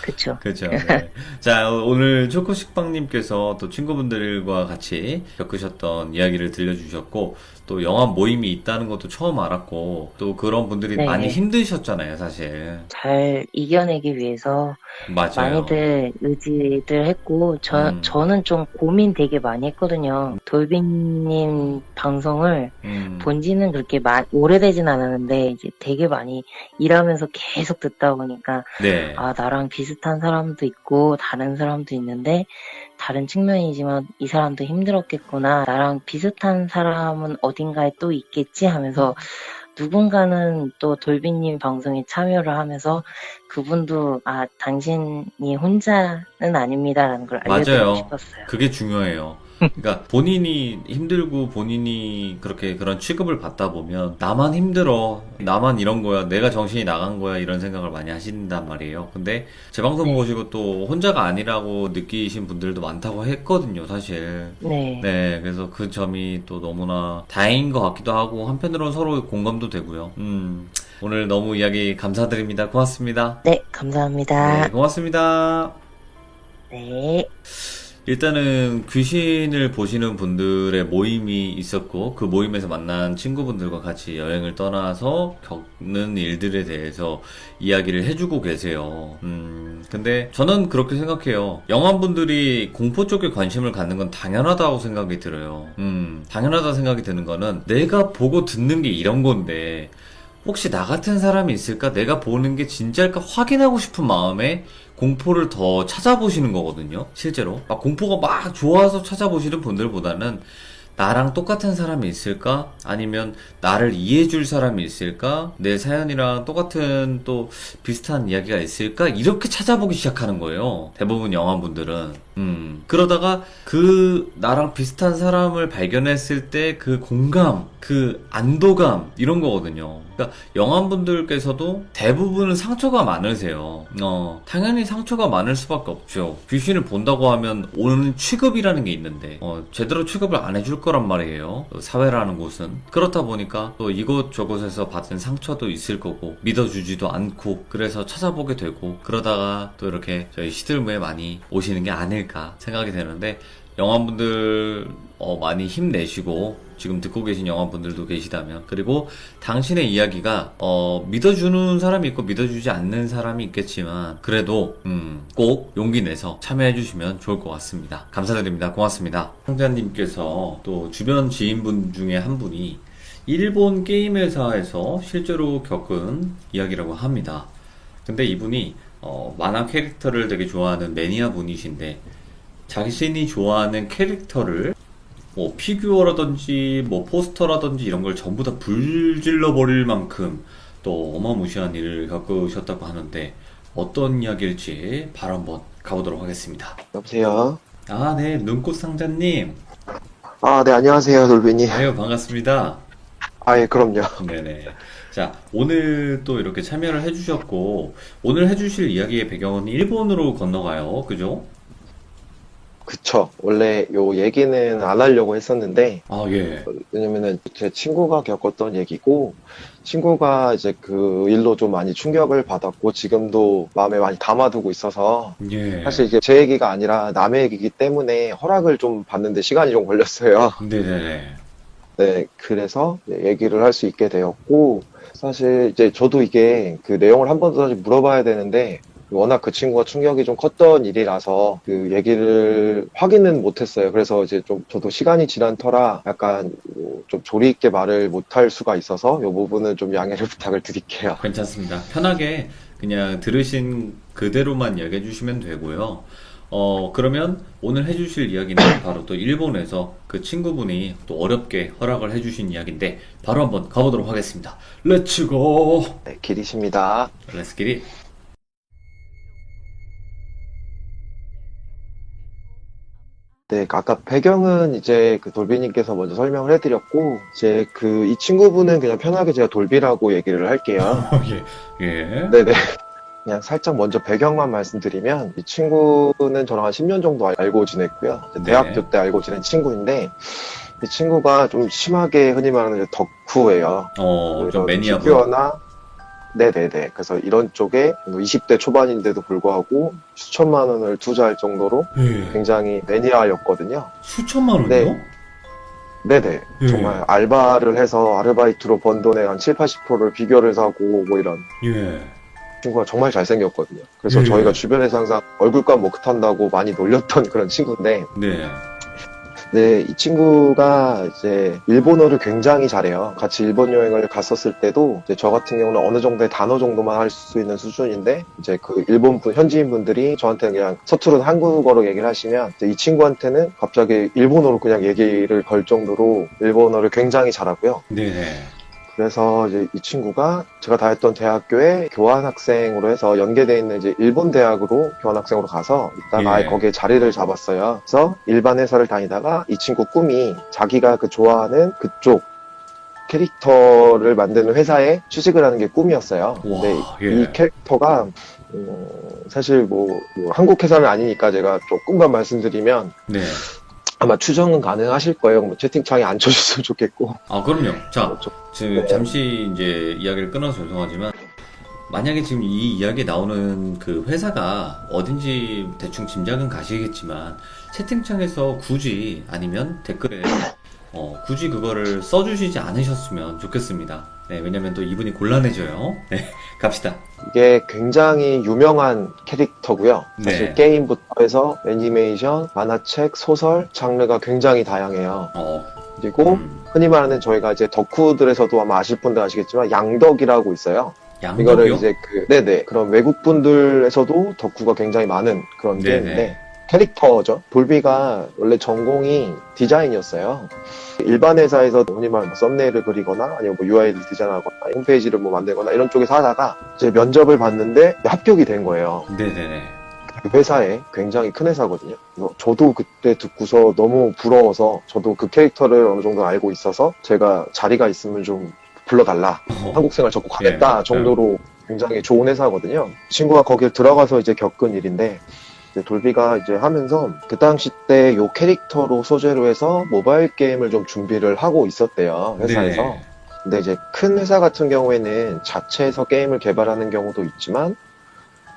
그쵸. 그죠. 네. 자, 오늘 초코식빵님께서 또 친구분들과 같이 겪으셨던 이야기를 들려주셨고, 또 영화 모임이 있다는 것도 처음 알았고, 또 그런 분들이 네. 많이 힘드셨잖아요, 사실. 잘 이겨내기 위해서 맞아요. 많이들 의지들 했고, 음. 저는 좀 고민 되게 많이 했거든요. 돌빈님 방송을 본 지는 그렇게 오래되진 않았는데, 이제 되게 많이 일하면서 계속 듣다 보니까, 네. 아, 나랑 비슷한 사람도 있고, 다른 사람도 있는데, 다른 측면이지만 이 사람도 힘들었겠구나. 나랑 비슷한 사람은 어딘가에 또 있겠지 하면서 누군가는 또 돌비님 방송에 참여를 하면서 그분도 아, 당신이 혼자는 아닙니다라는 걸 알려드리고 맞아요. 싶었어요. 그게 중요해요. 그러니까 본인이 힘들고 본인이 그렇게 그런 취급을 받다 보면 나만 힘들어. 나만 이런 거야. 내가 정신이 나간 거야. 이런 생각을 많이 하신단 말이에요. 근데 제 방송 네. 보시고 또 혼자가 아니라고 느끼신 분들도 많다고 했거든요, 사실. 네. 네, 그래서 그 점이 또 너무나 다행인 것 같기도 하고 한편으로는 서로 공감도 되고요. 오늘 너무 이야기 감사드립니다. 고맙습니다. 네, 감사합니다. 네, 고맙습니다. 네. 일단은 귀신을 보시는 분들의 모임이 있었고 그 모임에서 만난 친구분들과 같이 여행을 떠나서 겪는 일들에 대해서 이야기를 해주고 계세요. 근데 저는 그렇게 생각해요. 영화분들이 공포 쪽에 관심을 갖는 건 당연하다고 생각이 들어요. 당연하다 생각이 드는 거는 내가 보고 듣는 게 이런 건데 혹시 나 같은 사람이 있을까? 내가 보는 게 진짜일까? 확인하고 싶은 마음에 공포를 더 찾아보시는 거거든요. 실제로. 막 공포가 막 좋아서 찾아보시는 분들보다는 나랑 똑같은 사람이 있을까? 아니면 나를 이해해줄 사람이 있을까? 내 사연이랑 똑같은 또 비슷한 이야기가 있을까? 이렇게 찾아보기 시작하는 거예요. 대부분 영화분들은. 그러다가 그 나랑 비슷한 사람을 발견했을 때 그 공감, 그 안도감, 이런 거거든요. 그러니까 영화분들께서도 대부분은 상처가 많으세요. 당연히 상처가 많을 수밖에 없죠. 귀신을 본다고 하면 오는 취급이라는 게 있는데, 제대로 취급을 안 해줄 거란 말이에요. 사회라는 곳은. 그렇다 보니까 또 이곳저곳에서 받은 상처도 있을 거고, 믿어주지도 않고, 그래서 찾아보게 되고, 그러다가 또 이렇게 저희 시들무에 많이 오시는 게 아닐까 생각이 되는데, 영화분들 많이 힘내시고 지금 듣고 계신 영화분들도 계시다면 그리고 당신의 이야기가 믿어주는 사람이 있고 믿어주지 않는 사람이 있겠지만 그래도 꼭 용기 내서 참여해 주시면 좋을 것 같습니다. 감사드립니다. 고맙습니다. 상자님께서 또 주변 지인분 중에 한 분이 일본 게임 회사에서 실제로 겪은 이야기라고 합니다. 근데 이분이 만화 캐릭터를 되게 좋아하는 매니아 분이신데 자신이 좋아하는 캐릭터를 뭐 피규어라든지 뭐 포스터라든지 이런 걸 전부 다 불질러 버릴 만큼 또 어마무시한 일을 겪으셨다고 하는데 어떤 이야기일지 바로 한번 가보도록 하겠습니다. 여보세요? 아, 네, 눈꽃 상자님. 아, 네, 안녕하세요, 돌빈이. 아유, 반갑습니다. 아, 예, 그럼요. 네네. 자, 오늘 또 이렇게 참여를 해주셨고 오늘 해주실 이야기의 배경은 일본으로 건너가요. 그죠? 그쵸. 원래 요 얘기는 안 하려고 했었는데, 아, 예. 왜냐면은 제 친구가 겪었던 얘기고, 친구가 이제 그 일로 좀 많이 충격을 받았고, 지금도 마음에 많이 담아두고 있어서, 예. 사실 이게 제 얘기가 아니라 남의 얘기이기 때문에 허락을 좀 받는데 시간이 좀 걸렸어요. 네네네. 네, 그래서 이제 얘기를 할 수 있게 되었고, 사실 이제 저도 이게 그 내용을 한 번 더 다시 물어봐야 되는데, 워낙 그 친구가 충격이 좀 컸던 일이라서 그 얘기를 확인은 못했어요. 그래서 이제 좀 저도 시간이 지난 터라 약간 좀 조리 있게 말을 못할 수가 있어서 이 부분은 좀 양해를 부탁을 드릴게요. 괜찮습니다. 편하게 그냥 들으신 그대로만 이야기해 주시면 되고요. 그러면 오늘 해주실 이야기는 바로 또 일본에서 그 친구분이 또 어렵게 허락을 해주신 이야기인데 바로 한번 가보도록 하겠습니다. 렛츠고! 네, 길이십니다. 렛츠기릿! 네, 아까 배경은 이제 그 돌비님께서 먼저 설명을 해드렸고, 이제 이 친구분은 그냥 편하게 제가 돌비라고 얘기를 할게요. 예. 예. 네네. 그냥 살짝 먼저 배경만 말씀드리면 이 친구는 저랑 한 10년 정도 알고 지냈고요. 네. 대학교 때 알고 지낸 친구인데 이 친구가 좀 심하게 흔히 말하는 덕후예요. 좀 이런 매니아분. 피규어나 네네네. 그래서 이런 쪽에 20대 초반인데도 불구하고 수천만 원을 투자할 정도로 예. 굉장히 매니아였거든요. 수천만 원이요? 네. 네네. 예. 정말 알바를 해서 아르바이트로 번 돈의 한 7, 80%를 비결을 사고 뭐 이런 예. 친구가 정말 잘생겼거든요. 그래서 예. 저희가 주변에서 항상 얼굴값 못한다고 많이 놀렸던 그런 친구인데, 네. 네, 이 친구가 이제 일본어를 굉장히 잘해요. 같이 일본 여행을 갔었을 때도 이제 저 같은 경우는 어느 정도의 단어 정도만 할 수 있는 수준인데, 이제 그 일본 현지인 분들이 저한테 그냥 서투른 한국어로 얘기를 하시면, 이제 이 친구한테는 갑자기 일본어로 그냥 얘기를 걸 정도로 일본어를 굉장히 잘하고요. 네네. 그래서 이제 이 친구가 제가 다녔던 대학교에 교환학생으로 해서 연계돼 있는 이제 일본 대학으로 교환학생으로 가서 있다가 예. 아예 거기에 자리를 잡았어요. 그래서 일반 회사를 다니다가 이 친구 꿈이 자기가 그 좋아하는 그쪽 캐릭터를 만드는 회사에 취직을 하는 게 꿈이었어요. 와, 근데 예. 이 캐릭터가 사실 뭐 한국 회사는 아니니까 제가 조금만 말씀드리면 네. 아마 추정은 가능하실 거예요. 뭐 채팅창에 안 쳐주셨으면 좋겠고. 그럼요. 자, 좀- 지금 네. 잠시 이제 이야기를 끊어서 죄송하지만, 만약에 지금 이 이야기에 나오는 그 회사가 어딘지 대충 짐작은 가시겠지만, 채팅창에서 굳이 아니면 댓글에 굳이 그거를 써주시지 않으셨으면 좋겠습니다. 네, 왜냐면 또 이분이 곤란해져요. 네, 갑시다. 이게 굉장히 유명한 캐릭터고요. 사실 네. 게임부터 해서 애니메이션, 만화책, 소설, 장르가 굉장히 다양해요. 그리고 흔히 말하는 저희가 이제 덕후들에서도 아마 아실 분들 아시겠지만 양덕이라고 있어요. 이거를 양덕이요? 이제 네네 그런 외국 분들에서도 덕후가 굉장히 많은 그런 네네. 게임인데 캐릭터죠. 돌비가 원래 전공이 디자인이었어요. 일반 회사에서 흔히 말하는 뭐 썸네일을 그리거나 아니면 뭐 UI를 디자인하거나 홈페이지를 뭐 만들거나 이런 쪽에서 하다가 이제 면접을 봤는데 합격이 된 거예요. 네네네. 그 회사에 굉장히 큰 회사거든요. 그래서 저도 그때 듣고서 너무 부러워서 저도 그 캐릭터를 어느 정도 알고 있어서 제가 자리가 있으면 좀 불러달라. 한국 생활 적고 가겠다 예. 정도로 굉장히 좋은 회사거든요. 친구가 거길 들어가서 이제 겪은 일인데 이제 돌비가 이제 하면서 그 당시 때 요 캐릭터로 소재로 해서 모바일 게임을 좀 준비를 하고 있었대요. 회사에서. 네. 근데 이제 큰 회사 같은 경우에는 자체에서 게임을 개발하는 경우도 있지만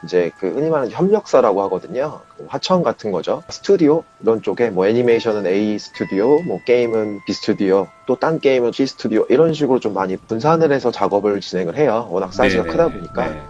이제 그 흔히 말하는 협력사라고 하거든요. 그 하청 같은 거죠. 스튜디오 이런 쪽에 뭐 애니메이션은 A 스튜디오, 뭐 게임은 B 스튜디오, 또 딴 게임은 C 스튜디오 이런 식으로 좀 많이 분산을 해서 작업을 진행을 해요. 워낙 사이즈가 네네. 크다 보니까. 네.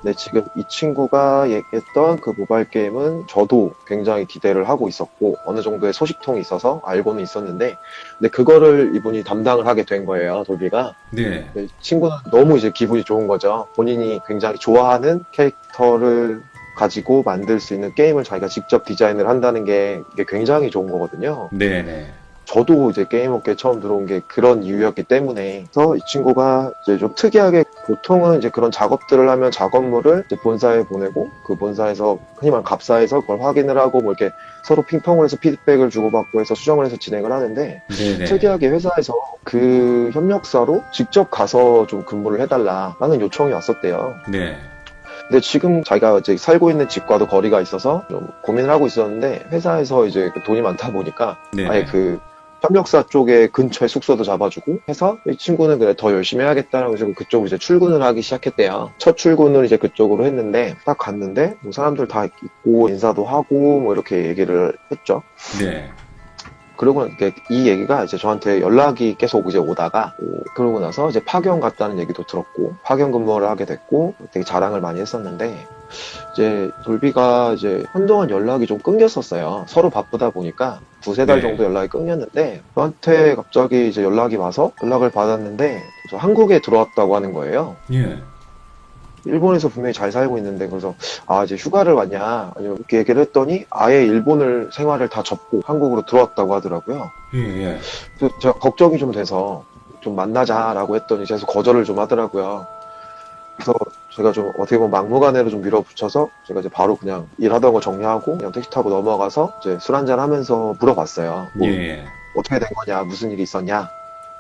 근데 지금 이 친구가 얘기했던 그 모바일 게임은 저도 굉장히 기대를 하고 있었고 어느 정도의 소식통이 있어서 알고는 있었는데 근데 그거를 이분이 담당을 하게 된 거예요. 돌비가. 네. 이 친구는 너무 이제 기분이 좋은 거죠. 본인이 굉장히 좋아하는 캐릭터를 가지고 만들 수 있는 게임을 자기가 직접 디자인을 한다는 게 이게 굉장히 좋은 거거든요. 네네. 저도 이제 게임 업계에 처음 들어온 게 그런 이유였기 때문에 그래서 이 친구가 이제 좀 특이하게 보통은 이제 그런 작업들을 하면 작업물을 이제 본사에 보내고 그 본사에서 흔히 말하는 갑사에서 그걸 확인을 하고 뭐 이렇게 서로 핑퐁을 해서 피드백을 주고받고 해서 수정을 해서 진행을 하는데 네네. 특이하게 회사에서 그 협력사로 직접 가서 좀 근무를 해달라라는 요청이 왔었대요. 네. 근데 지금 자기가 이제 살고 있는 집과도 거리가 있어서 좀 고민을 하고 있었는데 회사에서 이제 돈이 많다 보니까 네네. 아예 그 협력사 쪽에 근처에 숙소도 잡아주고 해서 이 친구는 그래 더 열심히 해야겠다라고 해서 그쪽으로 이제 출근을 하기 시작했대요. 첫 출근을 이제 그쪽으로 했는데 딱 갔는데 뭐 사람들 다 있고 인사도 하고 뭐 이렇게 얘기를 했죠. 네. 그러고 이 얘기가 이제 저한테 연락이 계속 이제 오다가 그러고 나서 이제 파견 갔다는 얘기도 들었고 파견 근무를 하게 됐고 되게 자랑을 많이 했었는데 이제 돌비가 이제 한동안 연락이 좀 끊겼었어요. 서로 바쁘다 보니까 두세 달 네. 정도 연락이 끊겼는데 저한테 갑자기 이제 연락이 와서 연락을 받았는데 저 한국에 들어왔다고 하는 거예요. 예. 일본에서 분명히 잘 살고 있는데 그래서 이제 휴가를 왔냐 아니면 이렇게 얘기를 했더니 아예 일본을 생활을 다 접고 한국으로 들어왔다고 하더라고요. 예. 예. 그래서 제가 걱정이 좀 돼서 좀 만나자라고 했더니 계속 거절을 좀 하더라고요. 그래서 제가 좀 어떻게 보면 막무가내로 좀 밀어붙여서 제가 이제 바로 그냥 일하던 거 정리하고 그냥 택시 타고 넘어가서 이제 술 한잔 하면서 물어봤어요. 뭐 예. 어떻게 된 거냐, 무슨 일이 있었냐.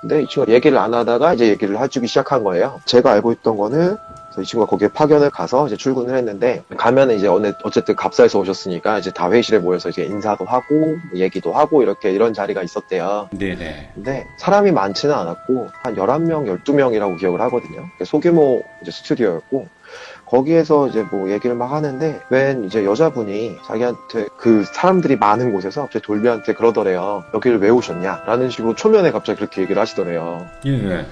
근데 이 친구가 얘기를 안 하다가 이제 얘기를 해주기 시작한 거예요. 제가 알고 있던 거는 그래서 이 친구가 거기에 파견을 가서 이제 출근을 했는데, 가면은 이제 어쨌든 갑사에서 오셨으니까 이제 다 회의실에 모여서 이제 인사도 하고, 뭐 얘기도 하고, 이런 자리가 있었대요. 네네. 근데 사람이 많지는 않았고, 한 11명, 12명이라고 기억을 하거든요. 소규모 이제 스튜디오였고, 거기에서 이제 뭐 얘기를 막 하는데, 웬 이제 여자분이 자기한테 그 사람들이 많은 곳에서 갑자기 돌비한테 그러더래요. 여기를 왜 오셨냐? 라는 식으로 초면에 갑자기 그렇게 얘기를 하시더래요. 예.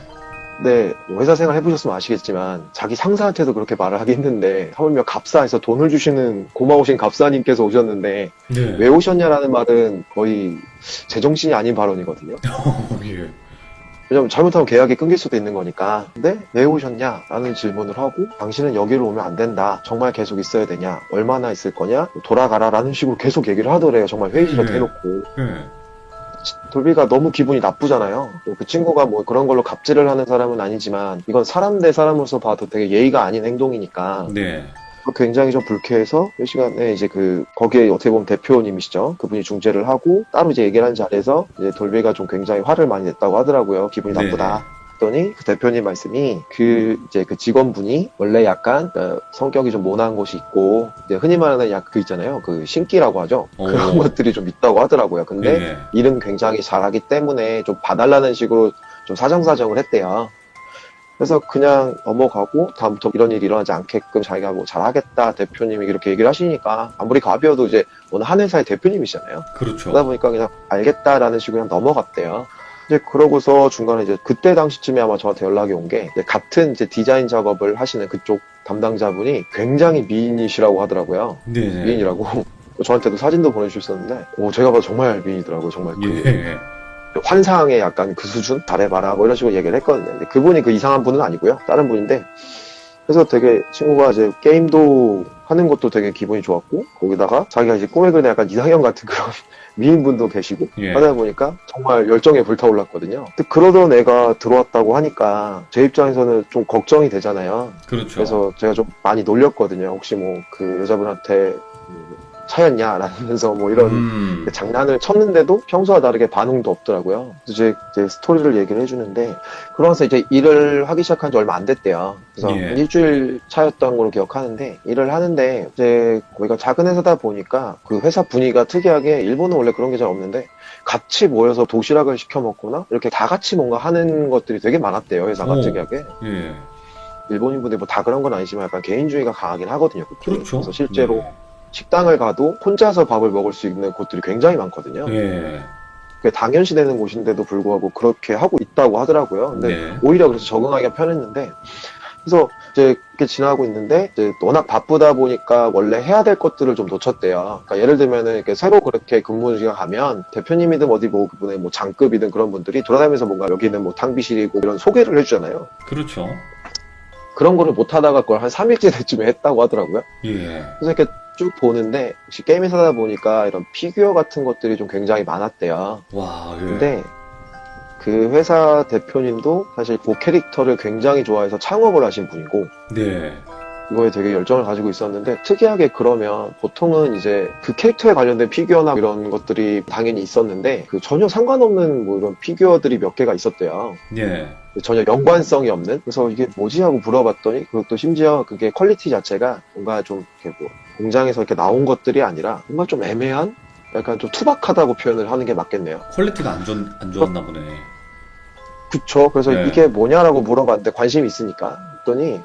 네, 뭐 회사 생활 해보셨으면 아시겠지만 자기 상사한테도 그렇게 말을 하기 힘든데 하물며 갑사에서 돈을 주시는 고마우신 갑사님께서 오셨는데 네. 왜 오셨냐라는 말은 거의 제정신이 아닌 발언이거든요. 예. 왜냐면 잘못하면 계약이 끊길 수도 있는 거니까. 근데 왜 오셨냐라는 질문을 하고 당신은 여기로 오면 안 된다. 정말 계속 있어야 되냐? 얼마나 있을 거냐? 돌아가라라는 식으로 계속 얘기를 하더래요. 정말 회의실에 네. 대놓고. 예. 돌비가 너무 기분이 나쁘잖아요. 또그 친구가 뭐 그런 걸로 갑질을 하는 사람은 아니지만 이건 사람 대 사람으로서 봐도 되게 예의가 아닌 행동이니까 네. 굉장히 좀 불쾌해서 이 시간에 이제 거기에 어떻게 보면 대표님이시죠. 그분이 중재를 하고 따로 이제 얘기를 한 자리에서 이제 돌비가 좀 굉장히 화를 많이 냈다고 하더라고요. 기분이 네. 나쁘다. 했더니 그 대표님 말씀이 이제 그 직원분이 원래 약간 성격이 좀 모난 곳이 있고 이제 흔히 말하는 있잖아요. 그 신기라고 하죠. 그런 것들이 좀 있다고 하더라고요. 근데 예. 일은 굉장히 잘하기 때문에 좀 봐달라는 식으로 좀 사정사정을 했대요. 그래서 그냥 넘어가고 다음부터 이런 일이 일어나지 않게끔 자기가 뭐 잘하겠다 대표님이 이렇게 얘기를 하시니까 아무리 갑이어도 이제 어느 한 회사의 대표님이시잖아요. 그렇죠. 그러다 보니까 그냥 알겠다라는 식으로 그냥 넘어갔대요. 이제 그러고서 중간에 이제 그때 당시쯤에 아마 저한테 연락이 온 게 같은 이제 디자인 작업을 하시는 그쪽 담당자분이 굉장히 미인이시라고 하더라고요. 네네. 미인이라고 저한테도 사진도 보내주셨었는데 제가 봐도 정말 미인이더라고요. 정말 예. 환상의 약간 그 수준? 잘해봐라 뭐 이런 식으로 얘기를 했거든요. 근데 그분이 그 이상한 분은 아니고요. 다른 분인데 그래서 되게 친구가 이제 게임도 하는 것도 되게 기분이 좋았고 거기다가 자기가 이제 꿈에 그리는 약간 이상형 같은 그런 미인분도 계시고 예. 하다 보니까 정말 열정에 불타올랐거든요. 근데 그러던 애가 들어왔다고 하니까 제 입장에서는 좀 걱정이 되잖아요. 그렇죠. 그래서 제가 좀 많이 놀렸거든요. 혹시 뭐 그 여자분한테 차였냐라면서 뭐 이런 장난을 쳤는데도 평소와 다르게 반응도 없더라고요. 그래서 제 스토리를 얘기를 해주는데 그러면서 이제 일을 하기 시작한 지 얼마 안 됐대요. 그래서 예. 한 일주일 차였던 걸로 기억하는데 일을 하는데 이제 거기가 작은 회사다 보니까 그 회사 분위기가 특이하게 일본은 원래 그런 게 잘 없는데 같이 모여서 도시락을 시켜 먹거나 이렇게 다 같이 뭔가 하는 것들이 되게 많았대요. 회사가 특이하게. 예. 일본인 분들이 뭐 다 그런 건 아니지만 약간 개인주의가 강하긴 하거든요. 그쪽은. 그렇죠. 그래서 실제로 네. 식당을 가도 혼자서 밥을 먹을 수 있는 곳들이 굉장히 많거든요. 예. 그게 당연시되는 곳인데도 불구하고 그렇게 하고 있다고 하더라고요. 근데 네. 오히려 그래서 적응하기가 편했는데, 그래서 이제 그렇게 지나고 있는데, 이제 워낙 바쁘다 보니까 원래 해야 될 것들을 좀 놓쳤대요. 그러니까 예를 들면은 이렇게 새로 그렇게 근무지가 가면 대표님이든 어디 뭐 그분의 뭐 장급이든 그런 분들이 돌아다니면서 뭔가 여기는 뭐 탕비실이고 이런 소개를 해주잖아요. 그렇죠. 그런 거를 못 하다가 그걸 한 3일째 때쯤에 했다고 하더라고요. 예. 그래서 이렇게 쭉 보는데 혹시 게임 회사다 보니까 이런 피규어 같은 것들이 좀 굉장히 많았대요. 와, 예. 근데 그 회사 대표님도 사실 그 캐릭터를 굉장히 좋아해서 창업을 하신 분이고 네. 이거에 되게 열정을 가지고 있었는데 특이하게 그러면 보통은 이제 그 캐릭터에 관련된 피규어나 이런 것들이 당연히 있었는데 그 전혀 상관없는 뭐 이런 피규어들이 몇 개가 있었대요. 예. 전혀 연관성이 없는. 그래서 이게 뭐지 하고 물어봤더니 그것도 심지어 그게 퀄리티 자체가 뭔가 좀 이렇게 뭐 공장에서 이렇게 나온 것들이 아니라 뭔가 좀 애매한 약간 좀 투박하다고 표현을 하는 게 맞겠네요. 퀄리티가 안 좋았나 보네. 그쵸. 그래서 네. 이게 뭐냐라고 물어봤는데 관심이 있으니까. 그랬더니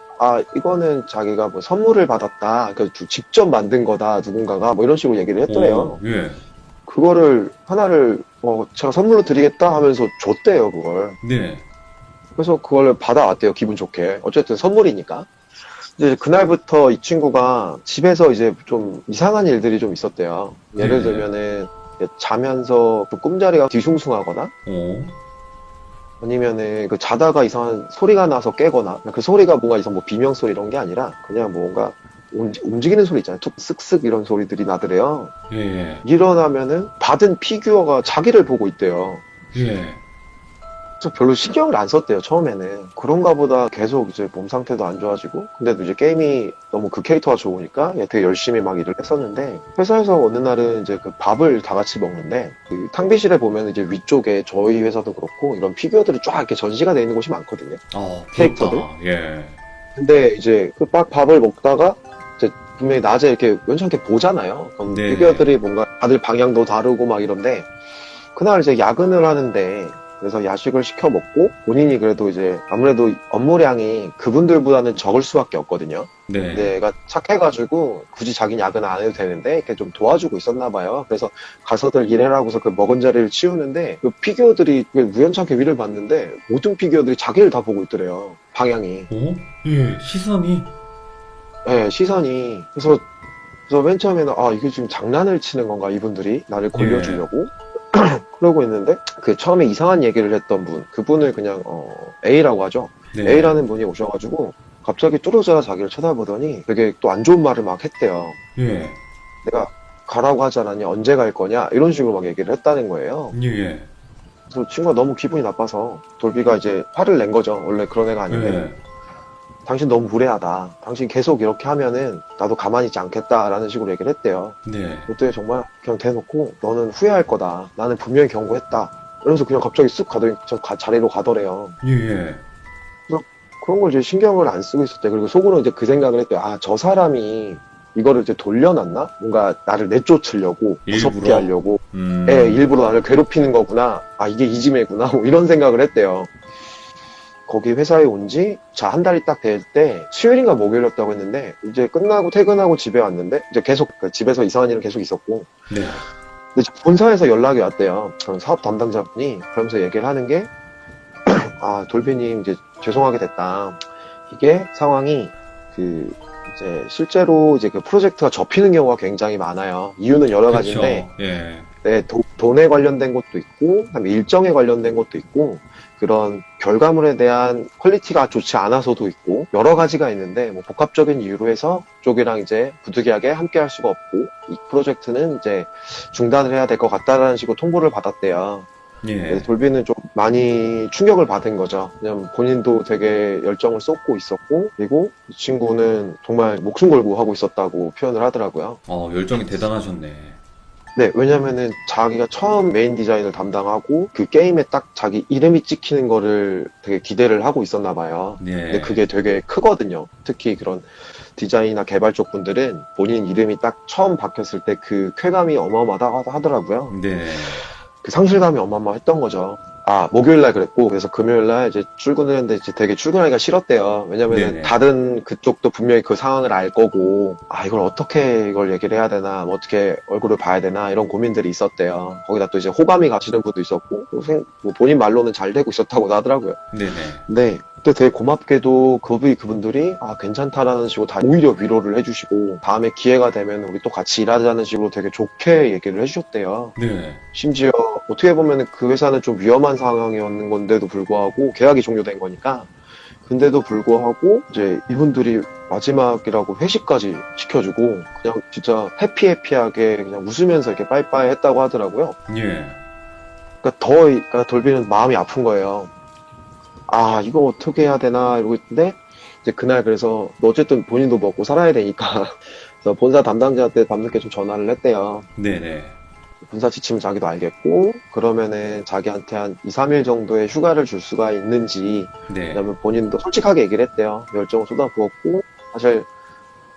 이거는 자기가 뭐 선물을 받았다. 그러니까 직접 만든 거다. 누군가가 뭐 이런 식으로 얘기를 했더래요. 예. 그거를 하나를 제가 선물로 드리겠다 하면서 줬대요. 그걸. 네. 그래서 그걸 받아왔대요. 기분 좋게. 어쨌든 선물이니까. 이제 그날부터 이 친구가 집에서 이제 좀 이상한 일들이 좀 있었대요. 예를 네. 들면은 자면서 그 꿈자리가 뒤숭숭하거나 아니면은 그 자다가 이상한 소리가 나서 깨거나 그 소리가 뭔가 이상 뭐 비명 소리 이런 게 아니라 그냥 뭔가 움직이는 소리 있잖아요. 툭 쓱쓱 이런 소리들이 나더래요. 예. 일어나면은 받은 피규어가 자기를 보고 있대요. 예. 그래서 별로 신경을 안 썼대요, 처음에는. 그런가 보다 계속 이제 몸 상태도 안 좋아지고, 근데도 이제 게임이 너무 그 캐릭터가 좋으니까 되게 열심히 막 일을 했었는데, 회사에서 어느 날은 이제 그 밥을 다 같이 먹는데, 그 탕비실에 보면 이제 위쪽에 저희 회사도 그렇고, 이런 피규어들이 쫙 이렇게 전시가 되어 있는 곳이 많거든요. 부럽다. 캐릭터들? 예. 근데 이제 그 밥을 먹다가 이제 분명히 낮에 이렇게 연찮게 보잖아요. 그럼 네. 피규어들이 뭔가 다들 방향도 다르고 막 이런데 그날 이제 야근을 하는데 그래서 야식을 시켜 먹고 본인이 그래도 이제 아무래도 업무량이 그분들보다는 적을 수밖에 없거든요. 네. 근데 얘가 착해가지고 굳이 자기는 야근 안 해도 되는데 이렇게 좀 도와주고 있었나 봐요. 그래서 가서들 일해라고서 그 먹은 자리를 치우는데 그 피규어들이 우연찮게 위를 봤는데 모든 피규어들이 자기를 다 보고 있더래요. 방향이. 어? 예, 시선이. 네, 시선이. 그래서 맨 처음에는 아 이게 지금 장난을 치는 건가 이분들이 나를 골려주려고 그러고 있는데 그 처음에 이상한 얘기를 했던 분 그분을 그냥 A라고 하죠. 네. A라는 분이 오셔가지고 갑자기 뚫어져라 자기를 쳐다보더니 되게 또 안 좋은 말을 막 했대요. 예. 내가 가라고 하지 않았냐 언제 갈 거냐 이런 식으로 막 얘기를 했다는 거예요. 예. 그래서 친구가 너무 기분이 나빠서 돌비가 이제 화를 낸 거죠. 원래 그런 애가 아닌데 예. 당신 너무 무례하다. 당신 계속 이렇게 하면은 나도 가만히 있지 않겠다라는 식으로 얘기를 했대요. 네. 그때 정말 그냥 대놓고 너는 후회할 거다. 나는 분명히 경고했다. 이러면서 그냥 갑자기 쓱 가더니 자리로 가더래요. 예. 그런 걸 이제 신경을 안 쓰고 있었대. 그리고 속으로 이제 그 생각을 했대요. 아, 저 사람이 이거를 이제 돌려놨나? 뭔가 나를 내쫓으려고, 무섭게 일부러? 하려고. 예, 일부러 나를 괴롭히는 거구나. 아, 이게 이지매구나. 뭐 이런 생각을 했대요. 거기 회사에 온 지, 한 달이 딱 될 때, 수요일인가 목요일이었다고 했는데, 이제 끝나고 퇴근하고 집에 왔는데, 이제 계속, 집에서 이상한 일은 계속 있었고, 네. 근데 본사에서 연락이 왔대요. 그럼 사업 담당자분이, 그러면서 얘기를 하는 게, 아, 돌비님, 이제 죄송하게 됐다. 이게 상황이, 이제 실제로 이제 그 프로젝트가 접히는 경우가 굉장히 많아요. 이유는 여러 가지인데, 그렇죠. 예. 네, 돈에 관련된 것도 있고, 그다음에 일정에 관련된 것도 있고, 그런 결과물에 대한 퀄리티가 좋지 않아서도 있고, 여러 가지가 있는데, 뭐 복합적인 이유로 해서 쪽이랑 이제 부득이하게 함께 할 수가 없고, 이 프로젝트는 이제 중단을 해야 될 것 같다라는 식으로 통보를 받았대요. 예. 그래서 돌비는 좀 많이 충격을 받은 거죠. 왜냐면 본인도 되게 열정을 쏟고 있었고, 그리고 이 친구는 정말 목숨 걸고 하고 있었다고 표현을 하더라고요. 열정이 대단하셨네. 네, 왜냐면은 자기가 처음 메인 디자인을 담당하고 그 게임에 딱 자기 이름이 찍히는 거를 되게 기대를 하고 있었나 봐요. 예. 근데 그게 되게 크거든요. 특히 그런 디자인이나 개발 쪽 분들은 본인 이름이 딱 처음 박혔을 때 그 쾌감이 어마어마하다고 하더라고요. 네. 그 상실감이 어마어마했던 거죠. 아, 목요일날 그랬고, 그래서 금요일날 이제 출근을 했는데 이제 되게 출근하기가 싫었대요. 왜냐면은 네네. 다른 그쪽도 분명히 그 상황을 알 거고, 아, 이걸 어떻게 이걸 얘기를 해야 되나, 뭐 어떻게 얼굴을 봐야 되나, 이런 고민들이 있었대요. 거기다 또 이제 호감이 가시는 분도 있었고, 또 뭐 본인 말로는 잘 되고 있었다고 하더라고요. 네네. 네. 그때 되게 고맙게도 그분들이 아 괜찮다라는 식으로 다 오히려 위로를 해주시고 다음에 기회가 되면 우리 또 같이 일하자는 식으로 되게 좋게 얘기를 해주셨대요. 네. 심지어 어떻게 보면 그 회사는 좀 위험한 상황이었는 건데도 불구하고 계약이 종료된 거니까 근데도 불구하고 이제 이분들이 마지막이라고 회식까지 시켜주고 그냥 진짜 해피해피하게 그냥 웃으면서 이렇게 빠이빠이 했다고 하더라고요. 예. 그러니까 돌비는 마음이 아픈 거예요. 아, 이거 어떻게 해야 되나, 이러고 있는데, 이제 그날 그래서, 어쨌든 본인도 먹고 살아야 되니까, 그래서 본사 담당자한테 밤늦게 좀 전화를 했대요. 네네. 본사 지침을 자기도 알겠고, 그러면은 자기한테 한 2, 3일 정도의 휴가를 줄 수가 있는지, 네. 왜냐면 본인도 솔직하게 얘기를 했대요. 열정을 쏟아부었고, 사실,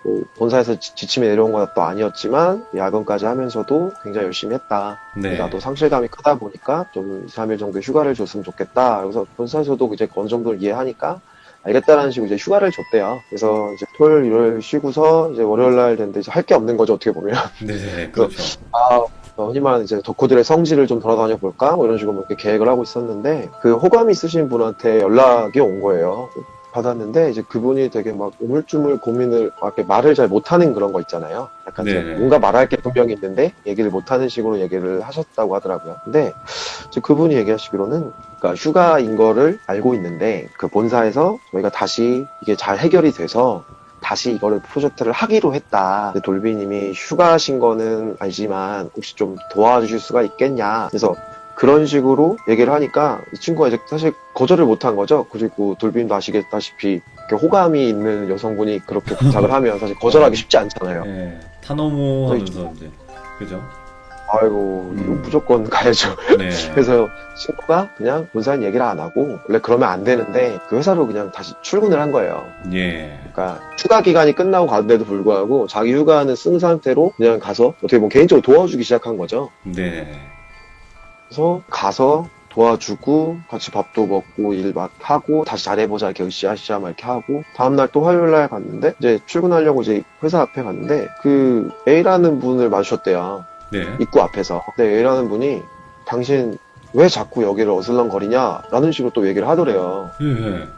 뭐 본사에서 지침이 내려온 건 또 아니었지만, 야근까지 하면서도 굉장히 열심히 했다. 네. 나도 상실감이 크다 보니까 좀 2, 3일 정도 휴가를 줬으면 좋겠다. 그래서 본사에서도 이제 어느 정도 이해하니까 알겠다라는 식으로 이제 휴가를 줬대요. 그래서 이제 토요일, 일요일 쉬고서 이제 월요일 날 됐는데 이제 할 게 없는 거죠, 어떻게 보면. 네네. 그렇죠. 흔히 말하는 이제 덕후들의 성지를 좀 돌아다녀 볼까? 뭐 이런 식으로 이렇게 계획을 하고 있었는데 그 호감이 있으신 분한테 연락이 온 거예요. 받았는데 이제 그분이 되게 막 우물쭈물 고민을 막 이렇게 말을 잘 못하는 그런 거 있잖아요. 약간 이제 네네. 뭔가 말할 게 분명히 있는데 얘기를 못하는 식으로 얘기를 하셨다고 하더라고요. 근데 이제 그분이 얘기하시기로는 그러니까 휴가인 거를 알고 있는데 그 본사에서 저희가 다시 이게 잘 해결이 돼서 다시 이거를 프로젝트를 하기로 했다. 근데 돌비님이 휴가신 거는 알지만 혹시 좀 도와주실 수가 있겠냐. 그래서 그런 식으로 얘기를 하니까 이 친구가 이제 사실 거절을 못한 거죠. 그리고 돌비님도 아시겠다시피 이렇게 호감이 있는 여성분이 그렇게 부탁을 하면 사실 거절하기 쉽지 않잖아요. 예. 타노모 하면서 이제. 그죠? 아이고, 이거 무조건 가야죠. 네. 그래서 친구가 그냥 본사인 얘기를 안 하고, 원래 그러면 안 되는데, 그 회사로 그냥 다시 출근을 한 거예요. 예. 그러니까 휴가 기간이 끝나고 갔는데도 불구하고, 자기 휴가는 쓴 상태로 그냥 가서 어떻게 보면 개인적으로 도와주기 시작한 거죠. 네. 그래서 가서 도와주고, 같이 밥도 먹고, 일 막 하고, 다시 잘해보자, 이렇게 으쌰으쌰 막 이렇게 하고, 다음날 또 화요일날 갔는데, 이제 출근하려고 이제 회사 앞에 갔는데, 그 A라는 분을 마주쳤대요. 네. 입구 앞에서. 근데 A라는 분이, 당신 왜 자꾸 여기를 어슬렁거리냐? 라는 식으로 또 얘기를 하더래요. 예.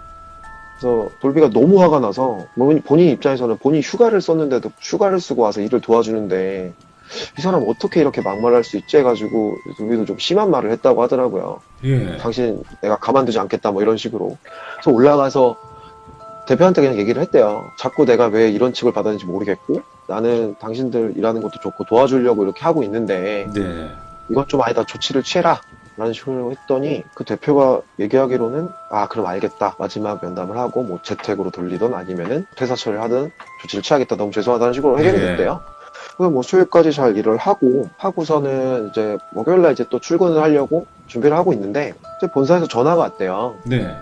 그래서 돌비가 너무 화가 나서, 본인 입장에서는 본인이 휴가를 썼는데도 휴가를 쓰고 와서 일을 도와주는데, 이 사람 어떻게 이렇게 막말할 수 있지 해가지고 돌비도 좀 심한 말을 했다고 하더라고요. 예. 당신 내가 가만두지 않겠다 뭐 이런 식으로. 그래서 올라가서 대표한테 그냥 얘기를 했대요. 자꾸 내가 왜 이런 칙을 받았는지 모르겠고 나는 당신들 일하는 것도 좋고 도와주려고 이렇게 하고 있는데 네. 이건 좀 아니다, 조치를 취해라 라는 식으로 했더니 그 대표가 얘기하기로는 아 그럼 알겠다, 마지막 면담을 하고 뭐 재택으로 돌리든 아니면은 퇴사 처리를 하든 조치를 취하겠다, 너무 죄송하다는 식으로 해결이 네. 됐대요. 그래서 뭐 수요일까지 잘 일을 하고서는 이제 목요일날 이제 또 출근을 하려고 준비를 하고 있는데 이제 본사에서 전화가 왔대요. 네.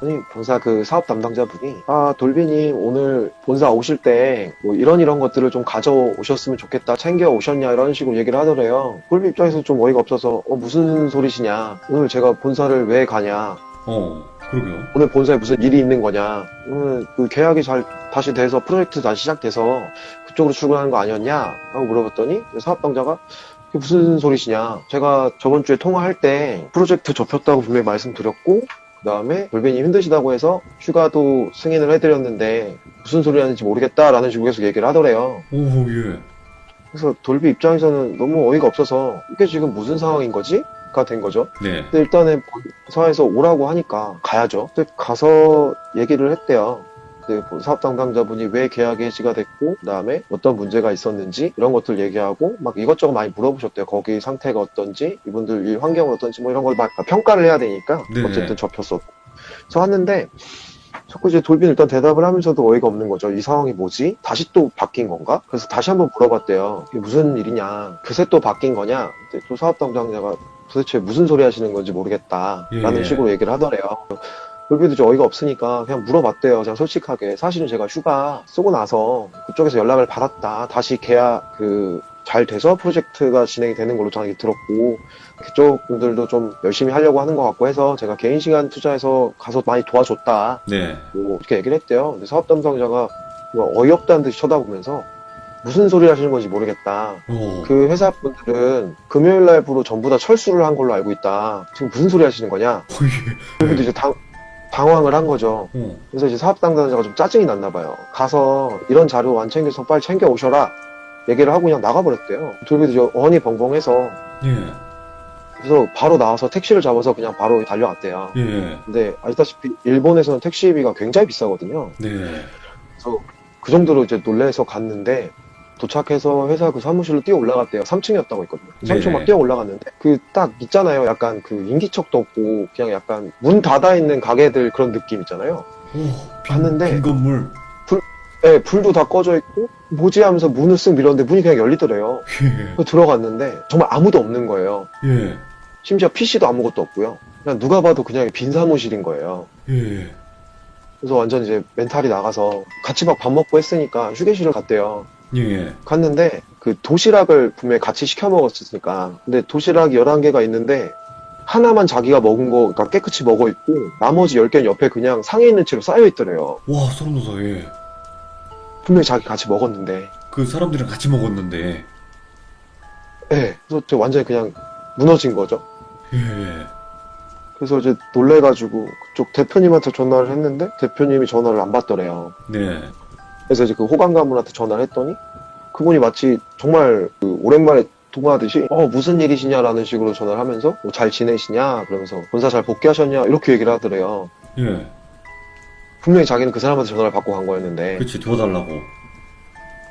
아니 본사 그 사업 담당자분이 아 돌비님 오늘 본사 오실 때 뭐 이런 것들을 좀 가져오셨으면 좋겠다, 챙겨 오셨냐 이런 식으로 얘기를 하더래요. 돌비 입장에서 좀 어이가 없어서 무슨 소리시냐, 오늘 제가 본사를 왜 가냐, 그러게요. 오늘 본사에 무슨 일이 있는 거냐, 오늘 그 계약이 잘 다시 돼서 프로젝트 다시 시작돼서 그쪽으로 출근하는 거 아니었냐 하고 물어봤더니 사업당자가 그게 무슨 소리시냐, 제가 저번 주에 통화할 때 프로젝트 접혔다고 분명히 말씀드렸고 그 다음에 돌비님 힘드시다고 해서 휴가도 승인을 해드렸는데 무슨 소리 하는지 모르겠다라는 식으로 계속 얘기를 하더래요. 오, 예. 그래서 돌비 입장에서는 너무 어이가 없어서 이게 지금 무슨 상황인 거지? 가 된 거죠. 네. 근데 일단은 본사에서 오라고 하니까 가야죠. 근데 가서 얘기를 했대요. 근데 사업 담당자분이 왜 계약이 해지가 됐고 그다음에 어떤 문제가 있었는지 이런 것들 얘기하고 막 이것저것 많이 물어보셨대요. 거기 상태가 어떤지, 이분들 일 환경은 어떤지 뭐 이런 걸 막 평가를 해야 되니까 네. 어쨌든 접혔었고. 그래서 하는데 자꾸 이제 돌비는 일단 대답을 하면서도 어이가 없는 거죠. 이 상황이 뭐지? 다시 또 바뀐 건가? 그래서 다시 한번 물어봤대요. 이게 무슨 일이냐? 그새 또 바뀐 거냐? 근데 또 사업 담당자가 도대체 무슨 소리 하시는 건지 모르겠다 라는 예. 식으로 얘기를 하더래요. 돌비도 좀 어이가 없으니까 그냥 물어봤대요. 그냥 솔직하게 사실은 제가 휴가 쓰고 나서 그쪽에서 연락을 받았다, 다시 계약 잘 돼서 프로젝트가 진행이 되는 걸로 저는 들었고 그쪽 분들도 좀 열심히 하려고 하는 것 같고 해서 제가 개인 시간 투자해서 가서 많이 도와줬다 네. 뭐 이렇게 얘기를 했대요. 근데 사업 담당자가 뭐 어이없다는 듯이 쳐다보면서 무슨 소리 하시는 건지 모르겠다, 그 회사 분들은 금요일 날부로 전부 다 철수를 한 걸로 알고 있다, 지금 무슨 소리 하시는 거냐. 그래도 이제 당황을 한 거죠. 그래서 이제 사업 담당자가 좀 짜증이 났나 봐요. 가서 이런 자료 안 챙겨서 빨리 챙겨 오셔라 얘기를 하고 그냥 나가버렸대요. 돌비도 이제 어니 벙벙해서 예. 그래서 바로 나와서 택시를 잡아서 그냥 바로 달려왔대요. 예. 근데 아시다시피 일본에서는 택시비가 굉장히 비싸거든요. 네. 그래서 그 정도로 이제 놀래서 갔는데 도착해서 회사 그 사무실로 뛰어 올라갔대요. 3층이었다고 했거든요. 3층 막 네네. 뛰어 올라갔는데 그 딱 있잖아요. 약간 그 인기척도 없고 그냥 약간 문 닫아 있는 가게들 그런 느낌 있잖아요. 봤는데 빈 건물. 네, 불도 다 꺼져 있고 뭐지 하면서 문을 쓱 밀었는데 문이 그냥 열리더래요. 그래서 들어갔는데 정말 아무도 없는 거예요. 예. 심지어 PC도 아무것도 없고요. 그냥 누가 봐도 그냥 빈 사무실인 거예요. 예. 그래서 완전 이제 멘탈이 나가서 같이 막 밥 먹고 했으니까 휴게실을 갔대요. 예. 갔는데 그 도시락을 분명히 같이 시켜 먹었으니까, 근데 도시락이 11개가 있는데 하나만 자기가 먹은 거 그러니까 깨끗이 먹어 있고 나머지 10개는 옆에 그냥 상해 있는 채로 쌓여 있더래요. 와, 소름 돋아. 예. 분명히 자기 같이 먹었는데. 그 사람들이랑 같이 먹었는데. 네, 그래서 저 완전히 그냥 무너진 거죠. 예. 그래서 이제 놀래가지고 그쪽 대표님한테 전화를 했는데 대표님이 전화를 안 받더래요. 네. 그래서 이제 그 호감 가문한테 전화를 했더니 그분이 마치 정말 그 오랜만에 통화하듯이 무슨 일이시냐라는 식으로 전화를 하면서 뭐 잘 지내시냐 그러면서 본사 잘 복귀하셨냐 이렇게 얘기를 하더래요. 예. 분명히 자기는 그 사람한테 전화를 받고 간 거였는데. 그치, 도와달라고.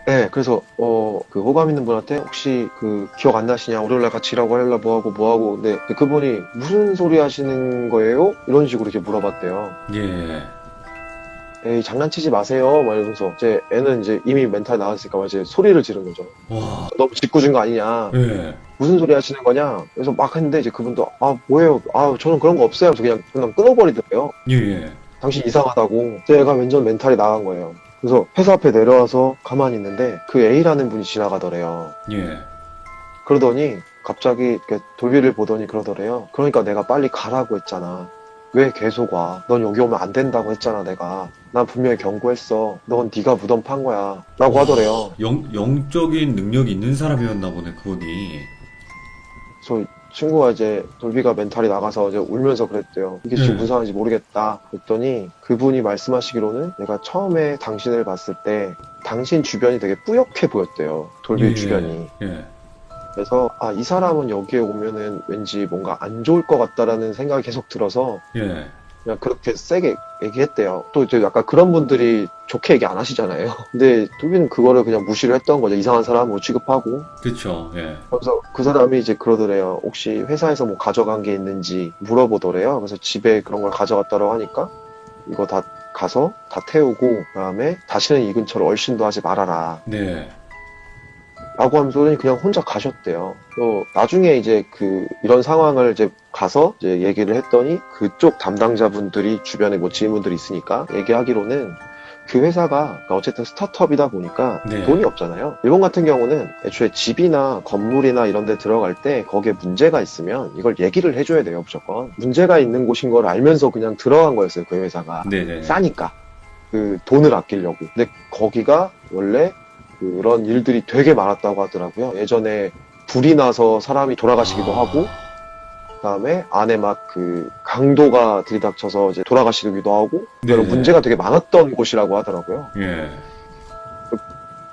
네, 그래서 그 호감 있는 분한테 혹시 그 기억 안 나시냐, 월요일날 같이 일하고 하려고 뭐하고 근데 그분이 무슨 소리 하시는 거예요? 이런 식으로 이렇게 물어봤대요. 예. 에이 장난치지 마세요 막 이러면서 이제 애는 이제 이미 멘탈 나왔으니까 막 이제 소리를 지른 거죠. 와. 너무 짓궂은 거 아니냐, 예. 무슨 소리 하시는 거냐. 그래서 막 했는데 이제 그분도 아 뭐예요, 아 저는 그런 거 없어요. 그래서 그냥 끊어버리더래요. 예, 예. 당신 이상하다고. 얘가 완전 멘탈이 나간 거예요. 그래서 회사 앞에 내려와서 가만히 있는데 그 A라는 분이 지나가더래요. 예. 그러더니 갑자기 이렇게 돌비를 보더니 그러더래요. 그러니까 내가 빨리 가라고 했잖아. 왜 계속 와? 넌 여기 오면 안 된다고 했잖아 내가. 난 분명히 경고했어. 넌 네가 무덤 판 거야 라고 하더래요. 영적인 능력이 있는 사람이었나 보네, 그분이. 그래서 친구가 이제 돌비가 멘탈이 나가서 이제 울면서 그랬대요. 이게 지금 네. 무슨 상황인지 모르겠다. 그랬더니 그분이 말씀하시기로는 내가 처음에 당신을 봤을 때 당신 주변이 되게 뿌옇게 보였대요. 돌비 예. 주변이. 예. 그래서 아, 이 사람은 여기에 오면은 왠지 뭔가 안 좋을 것 같다라는 생각이 계속 들어서 예. 그냥 그렇게 세게 얘기했대요. 또 이제 약간 그런 분들이 좋게 얘기 안 하시잖아요. 근데 돌비는 그거를 그냥 무시를 했던 거죠. 이상한 사람으로 취급하고. 그쵸. 예. 그래서 그 사람이 이제 그러더래요. 혹시 회사에서 뭐 가져간 게 있는지 물어보더래요. 그래서 집에 그런 걸 가져갔다고 하니까 이거 다 가서 다 태우고 그다음에 다시는 이 근처로 얼씬도 하지 말아라 네. 라고 하면서 그냥 혼자 가셨대요. 또 나중에 이제 이런 상황을 이제 가서 이제 얘기를 했더니 그쪽 담당자분들이 주변에 뭐 지인분들이 있으니까 얘기하기로는 그 회사가 어쨌든 스타트업이다 보니까 네. 돈이 없잖아요. 일본 같은 경우는 애초에 집이나 건물이나 이런 데 들어갈 때 거기에 문제가 있으면 이걸 얘기를 해줘야 돼요, 무조건. 문제가 있는 곳인 걸 알면서 그냥 들어간 거였어요, 그 회사가. 네네. 싸니까. 돈을 아끼려고. 근데 거기가 원래 그런 일들이 되게 많았다고 하더라고요. 예전에 불이 나서 사람이 돌아가시기도 하고, 그다음에 안에 막 강도가 들이닥쳐서 이제 돌아가시기도 하고, 그런 네네. 문제가 되게 많았던 곳이라고 하더라고요. 예.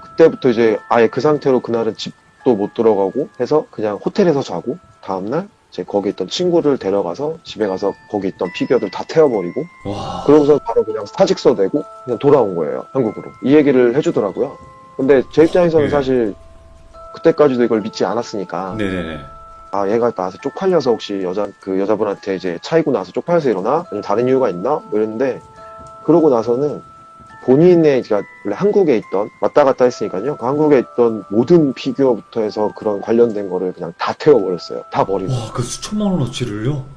그때부터 이제 아예 그 상태로 그날은 집도 못 들어가고 해서 그냥 호텔에서 자고, 다음날 이제 거기 있던 친구를 데려가서 집에 가서 거기 있던 피규어들 다 태워버리고, 와. 그러고서 바로 그냥 사직서 내고 그냥 돌아온 거예요, 한국으로. 이 얘기를 해주더라고요. 근데 제 입장에서는 예. 사실 그때까지도 이걸 믿지 않았으니까, 네네네. 아, 얘가 나한테 쪽팔려서 혹시 여자분한테 이제 차이고 나서 쪽팔려서 이러나? 아니면 다른 이유가 있나? 뭐 이랬는데, 그러고 나서는 본인의, 그러니까 원래 한국에 있던, 왔다 갔다 했으니까요. 그 한국에 있던 모든 피규어부터 해서 그런 관련된 거를 그냥 다 태워버렸어요. 다 버리고. 와, 그 수천만 원어치를요?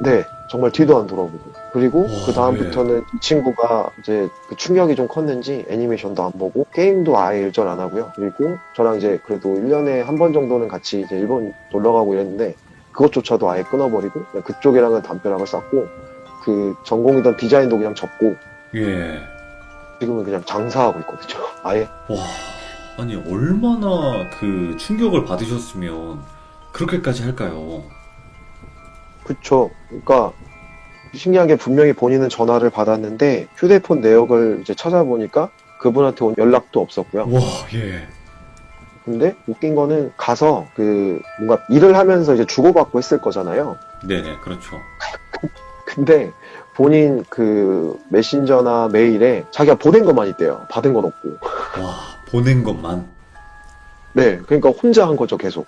네, 정말 뒤도 안 돌아보고. 그리고 와, 그 다음부터는 이 친구가 이제 그 충격이 좀 컸는지 애니메이션도 안 보고 게임도 아예 일절 안 하고요. 그리고 저랑 이제 그래도 1년에 한 번 정도는 같이 이제 일본 놀러 가고 이랬는데 그것조차도 아예 끊어버리고 그냥 그쪽이랑은 담벼락을 쌓고 그 전공이던 디자인도 그냥 접고 예. 지금은 그냥 장사하고 있거든요. 아예. 와. 아니, 얼마나 그 충격을 받으셨으면 그렇게까지 할까요? 그쵸. 그러니까 신기한 게 분명히 본인은 전화를 받았는데 휴대폰 내역을 이제 찾아보니까 그분한테 온 연락도 없었고요. 와, 예. 근데 웃긴 거는 가서 뭔가 일을 하면서 이제 주고받고 했을 거잖아요. 네네, 그렇죠. 근데 본인 메신저나 메일에 자기가 보낸 것만 있대요. 받은 건 없고. 와, 보낸 것만. 네, 그러니까 혼자 한 거죠, 계속.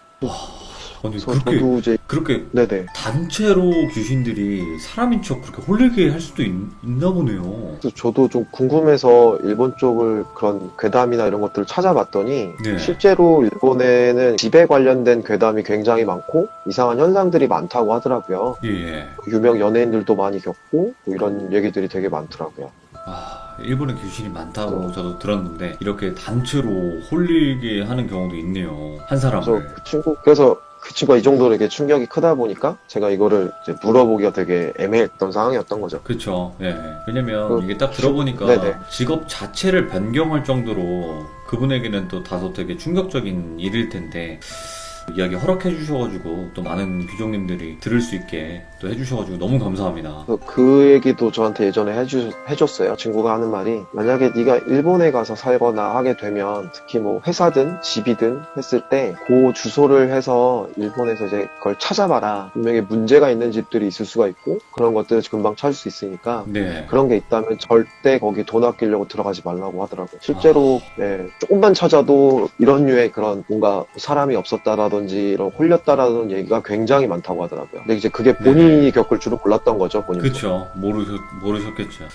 아니, 그래서 저도 이제 그렇게 네네. 단체로 귀신들이 사람인 척 그렇게 홀리게 할 수도 있나 보네요. 그래서 저도 좀 궁금해서 일본 쪽을 그런 괴담이나 이런 것들을 찾아봤더니 네. 실제로 일본에는 집에 관련된 괴담이 굉장히 많고 이상한 현상들이 많다고 하더라고요. 예, 예. 유명 연예인들도 많이 겪고 뭐 이런 얘기들이 되게 많더라고요. 아, 일본에 귀신이 많다고 저도 들었는데 이렇게 단체로 홀리게 하는 경우도 있네요. 한 사람을. 그래서 그 친구가 이 정도로 이렇게 충격이 크다 보니까 제가 이거를 이제 물어보기가 되게 애매했던 상황이었던 거죠. 그렇죠. 예. 왜냐면 이게 딱 들어보니까 네네. 직업 자체를 변경할 정도로 그분에게는 또 다소 되게 충격적인 일일 텐데 이야기 허락해 주셔가지고 또 많은 귀족님들이 들을 수 있게 또 해주셔가지고 너무 감사합니다. 그 얘기도 저한테 예전에 해줬어요. 친구가 하는 말이 만약에 네가 일본에 가서 살거나 하게 되면 특히 뭐 회사든 집이든 했을 때 그 주소를 해서 일본에서 이제 그걸 찾아봐라. 분명히 문제가 있는 집들이 있을 수가 있고 그런 것들을 금방 찾을 수 있으니까 네. 그런 게 있다면 절대 거기 돈 아끼려고 들어가지 말라고 하더라고요. 실제로 네, 조금만 찾아도 이런 류의 그런 뭔가 사람이 없었다라든지 이런 홀렸다라는 얘기가 굉장히 많다고 하더라고요. 근데 이제 그게 본인이 겪을 줄은 몰랐던 거죠, 본인도. 그렇죠. 모르셨겠죠.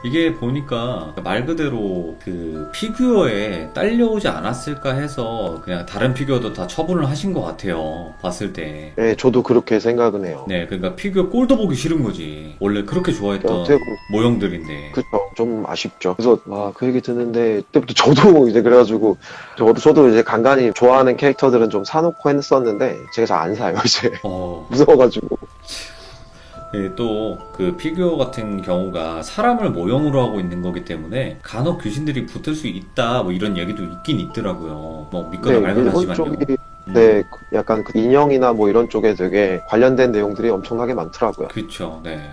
이게 보니까 말 그대로 그 피규어에 딸려오지 않았을까 해서 그냥 다른 피규어도 다 처분을 하신 것 같아요. 봤을 때. 네, 저도 그렇게 생각은 해요. 네, 그러니까 피규어 꼴도 보기 싫은 거지. 원래 그렇게 좋아했던 어떻게 모형들인데. 그쵸. 좀 아쉽죠. 그래서, 그 얘기 듣는데, 그때부터 저도 이제 그래가지고, 저도 이제 간간히 좋아하는 캐릭터들은 좀 사놓고 했었는데, 제가 잘 안 사요, 이제. 무서워가지고. 예, 또 그 피규어 같은 경우가 사람을 모형으로 하고 있는 거기 때문에 간혹 귀신들이 붙을 수 있다 뭐 이런 얘기도 있긴 있더라고요. 뭐 믿거나 네, 말거나 일본 하지만요. 쪽이, 네, 약간 그 인형이나 뭐 이런 쪽에 되게 관련된 내용들이 엄청나게 많더라고요. 그쵸, 네.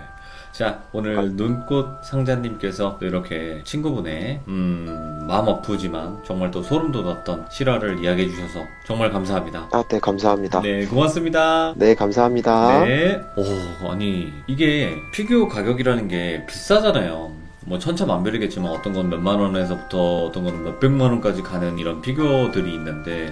자, 오늘 눈꽃 상자님께서 이렇게 친구분의 마음 아프지만 정말 또 소름 돋았던 실화를 이야기해 주셔서 정말 감사합니다. 네, 감사합니다. 네, 고맙습니다. 네, 감사합니다. 네. 아니 이게 피규어 가격이라는 게 비싸잖아요. 뭐 천차만별이겠지만 어떤 건 몇만 원에서부터 어떤 거는 몇백만 원까지 가는 이런 피규어들이 있는데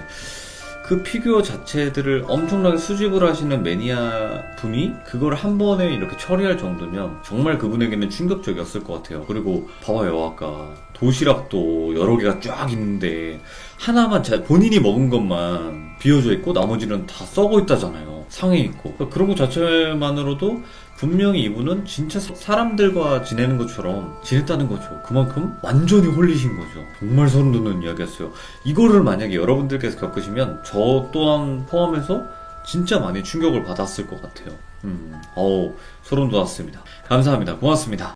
그 피규어 자체들을 엄청나게 수집을 하시는 매니아 분이 그걸 한 번에 이렇게 처리할 정도면 정말 그분에게는 충격적이었을 것 같아요. 그리고 봐봐요, 아까 도시락도 여러 개가 쫙 있는데 하나만 본인이 먹은 것만 비어져 있고 나머지는 다 썩어 있다잖아요. 상해 있고. 그런 것 자체만으로도 분명히 이분은 진짜 사람들과 지내는 것처럼 지냈다는 거죠. 그만큼 완전히 홀리신 거죠. 정말 소름 돋는 이야기였어요. 이거를 만약에 여러분들께서 겪으시면 저 또한 포함해서 진짜 많이 충격을 받았을 것 같아요. 소름 돋았습니다. 감사합니다. 고맙습니다.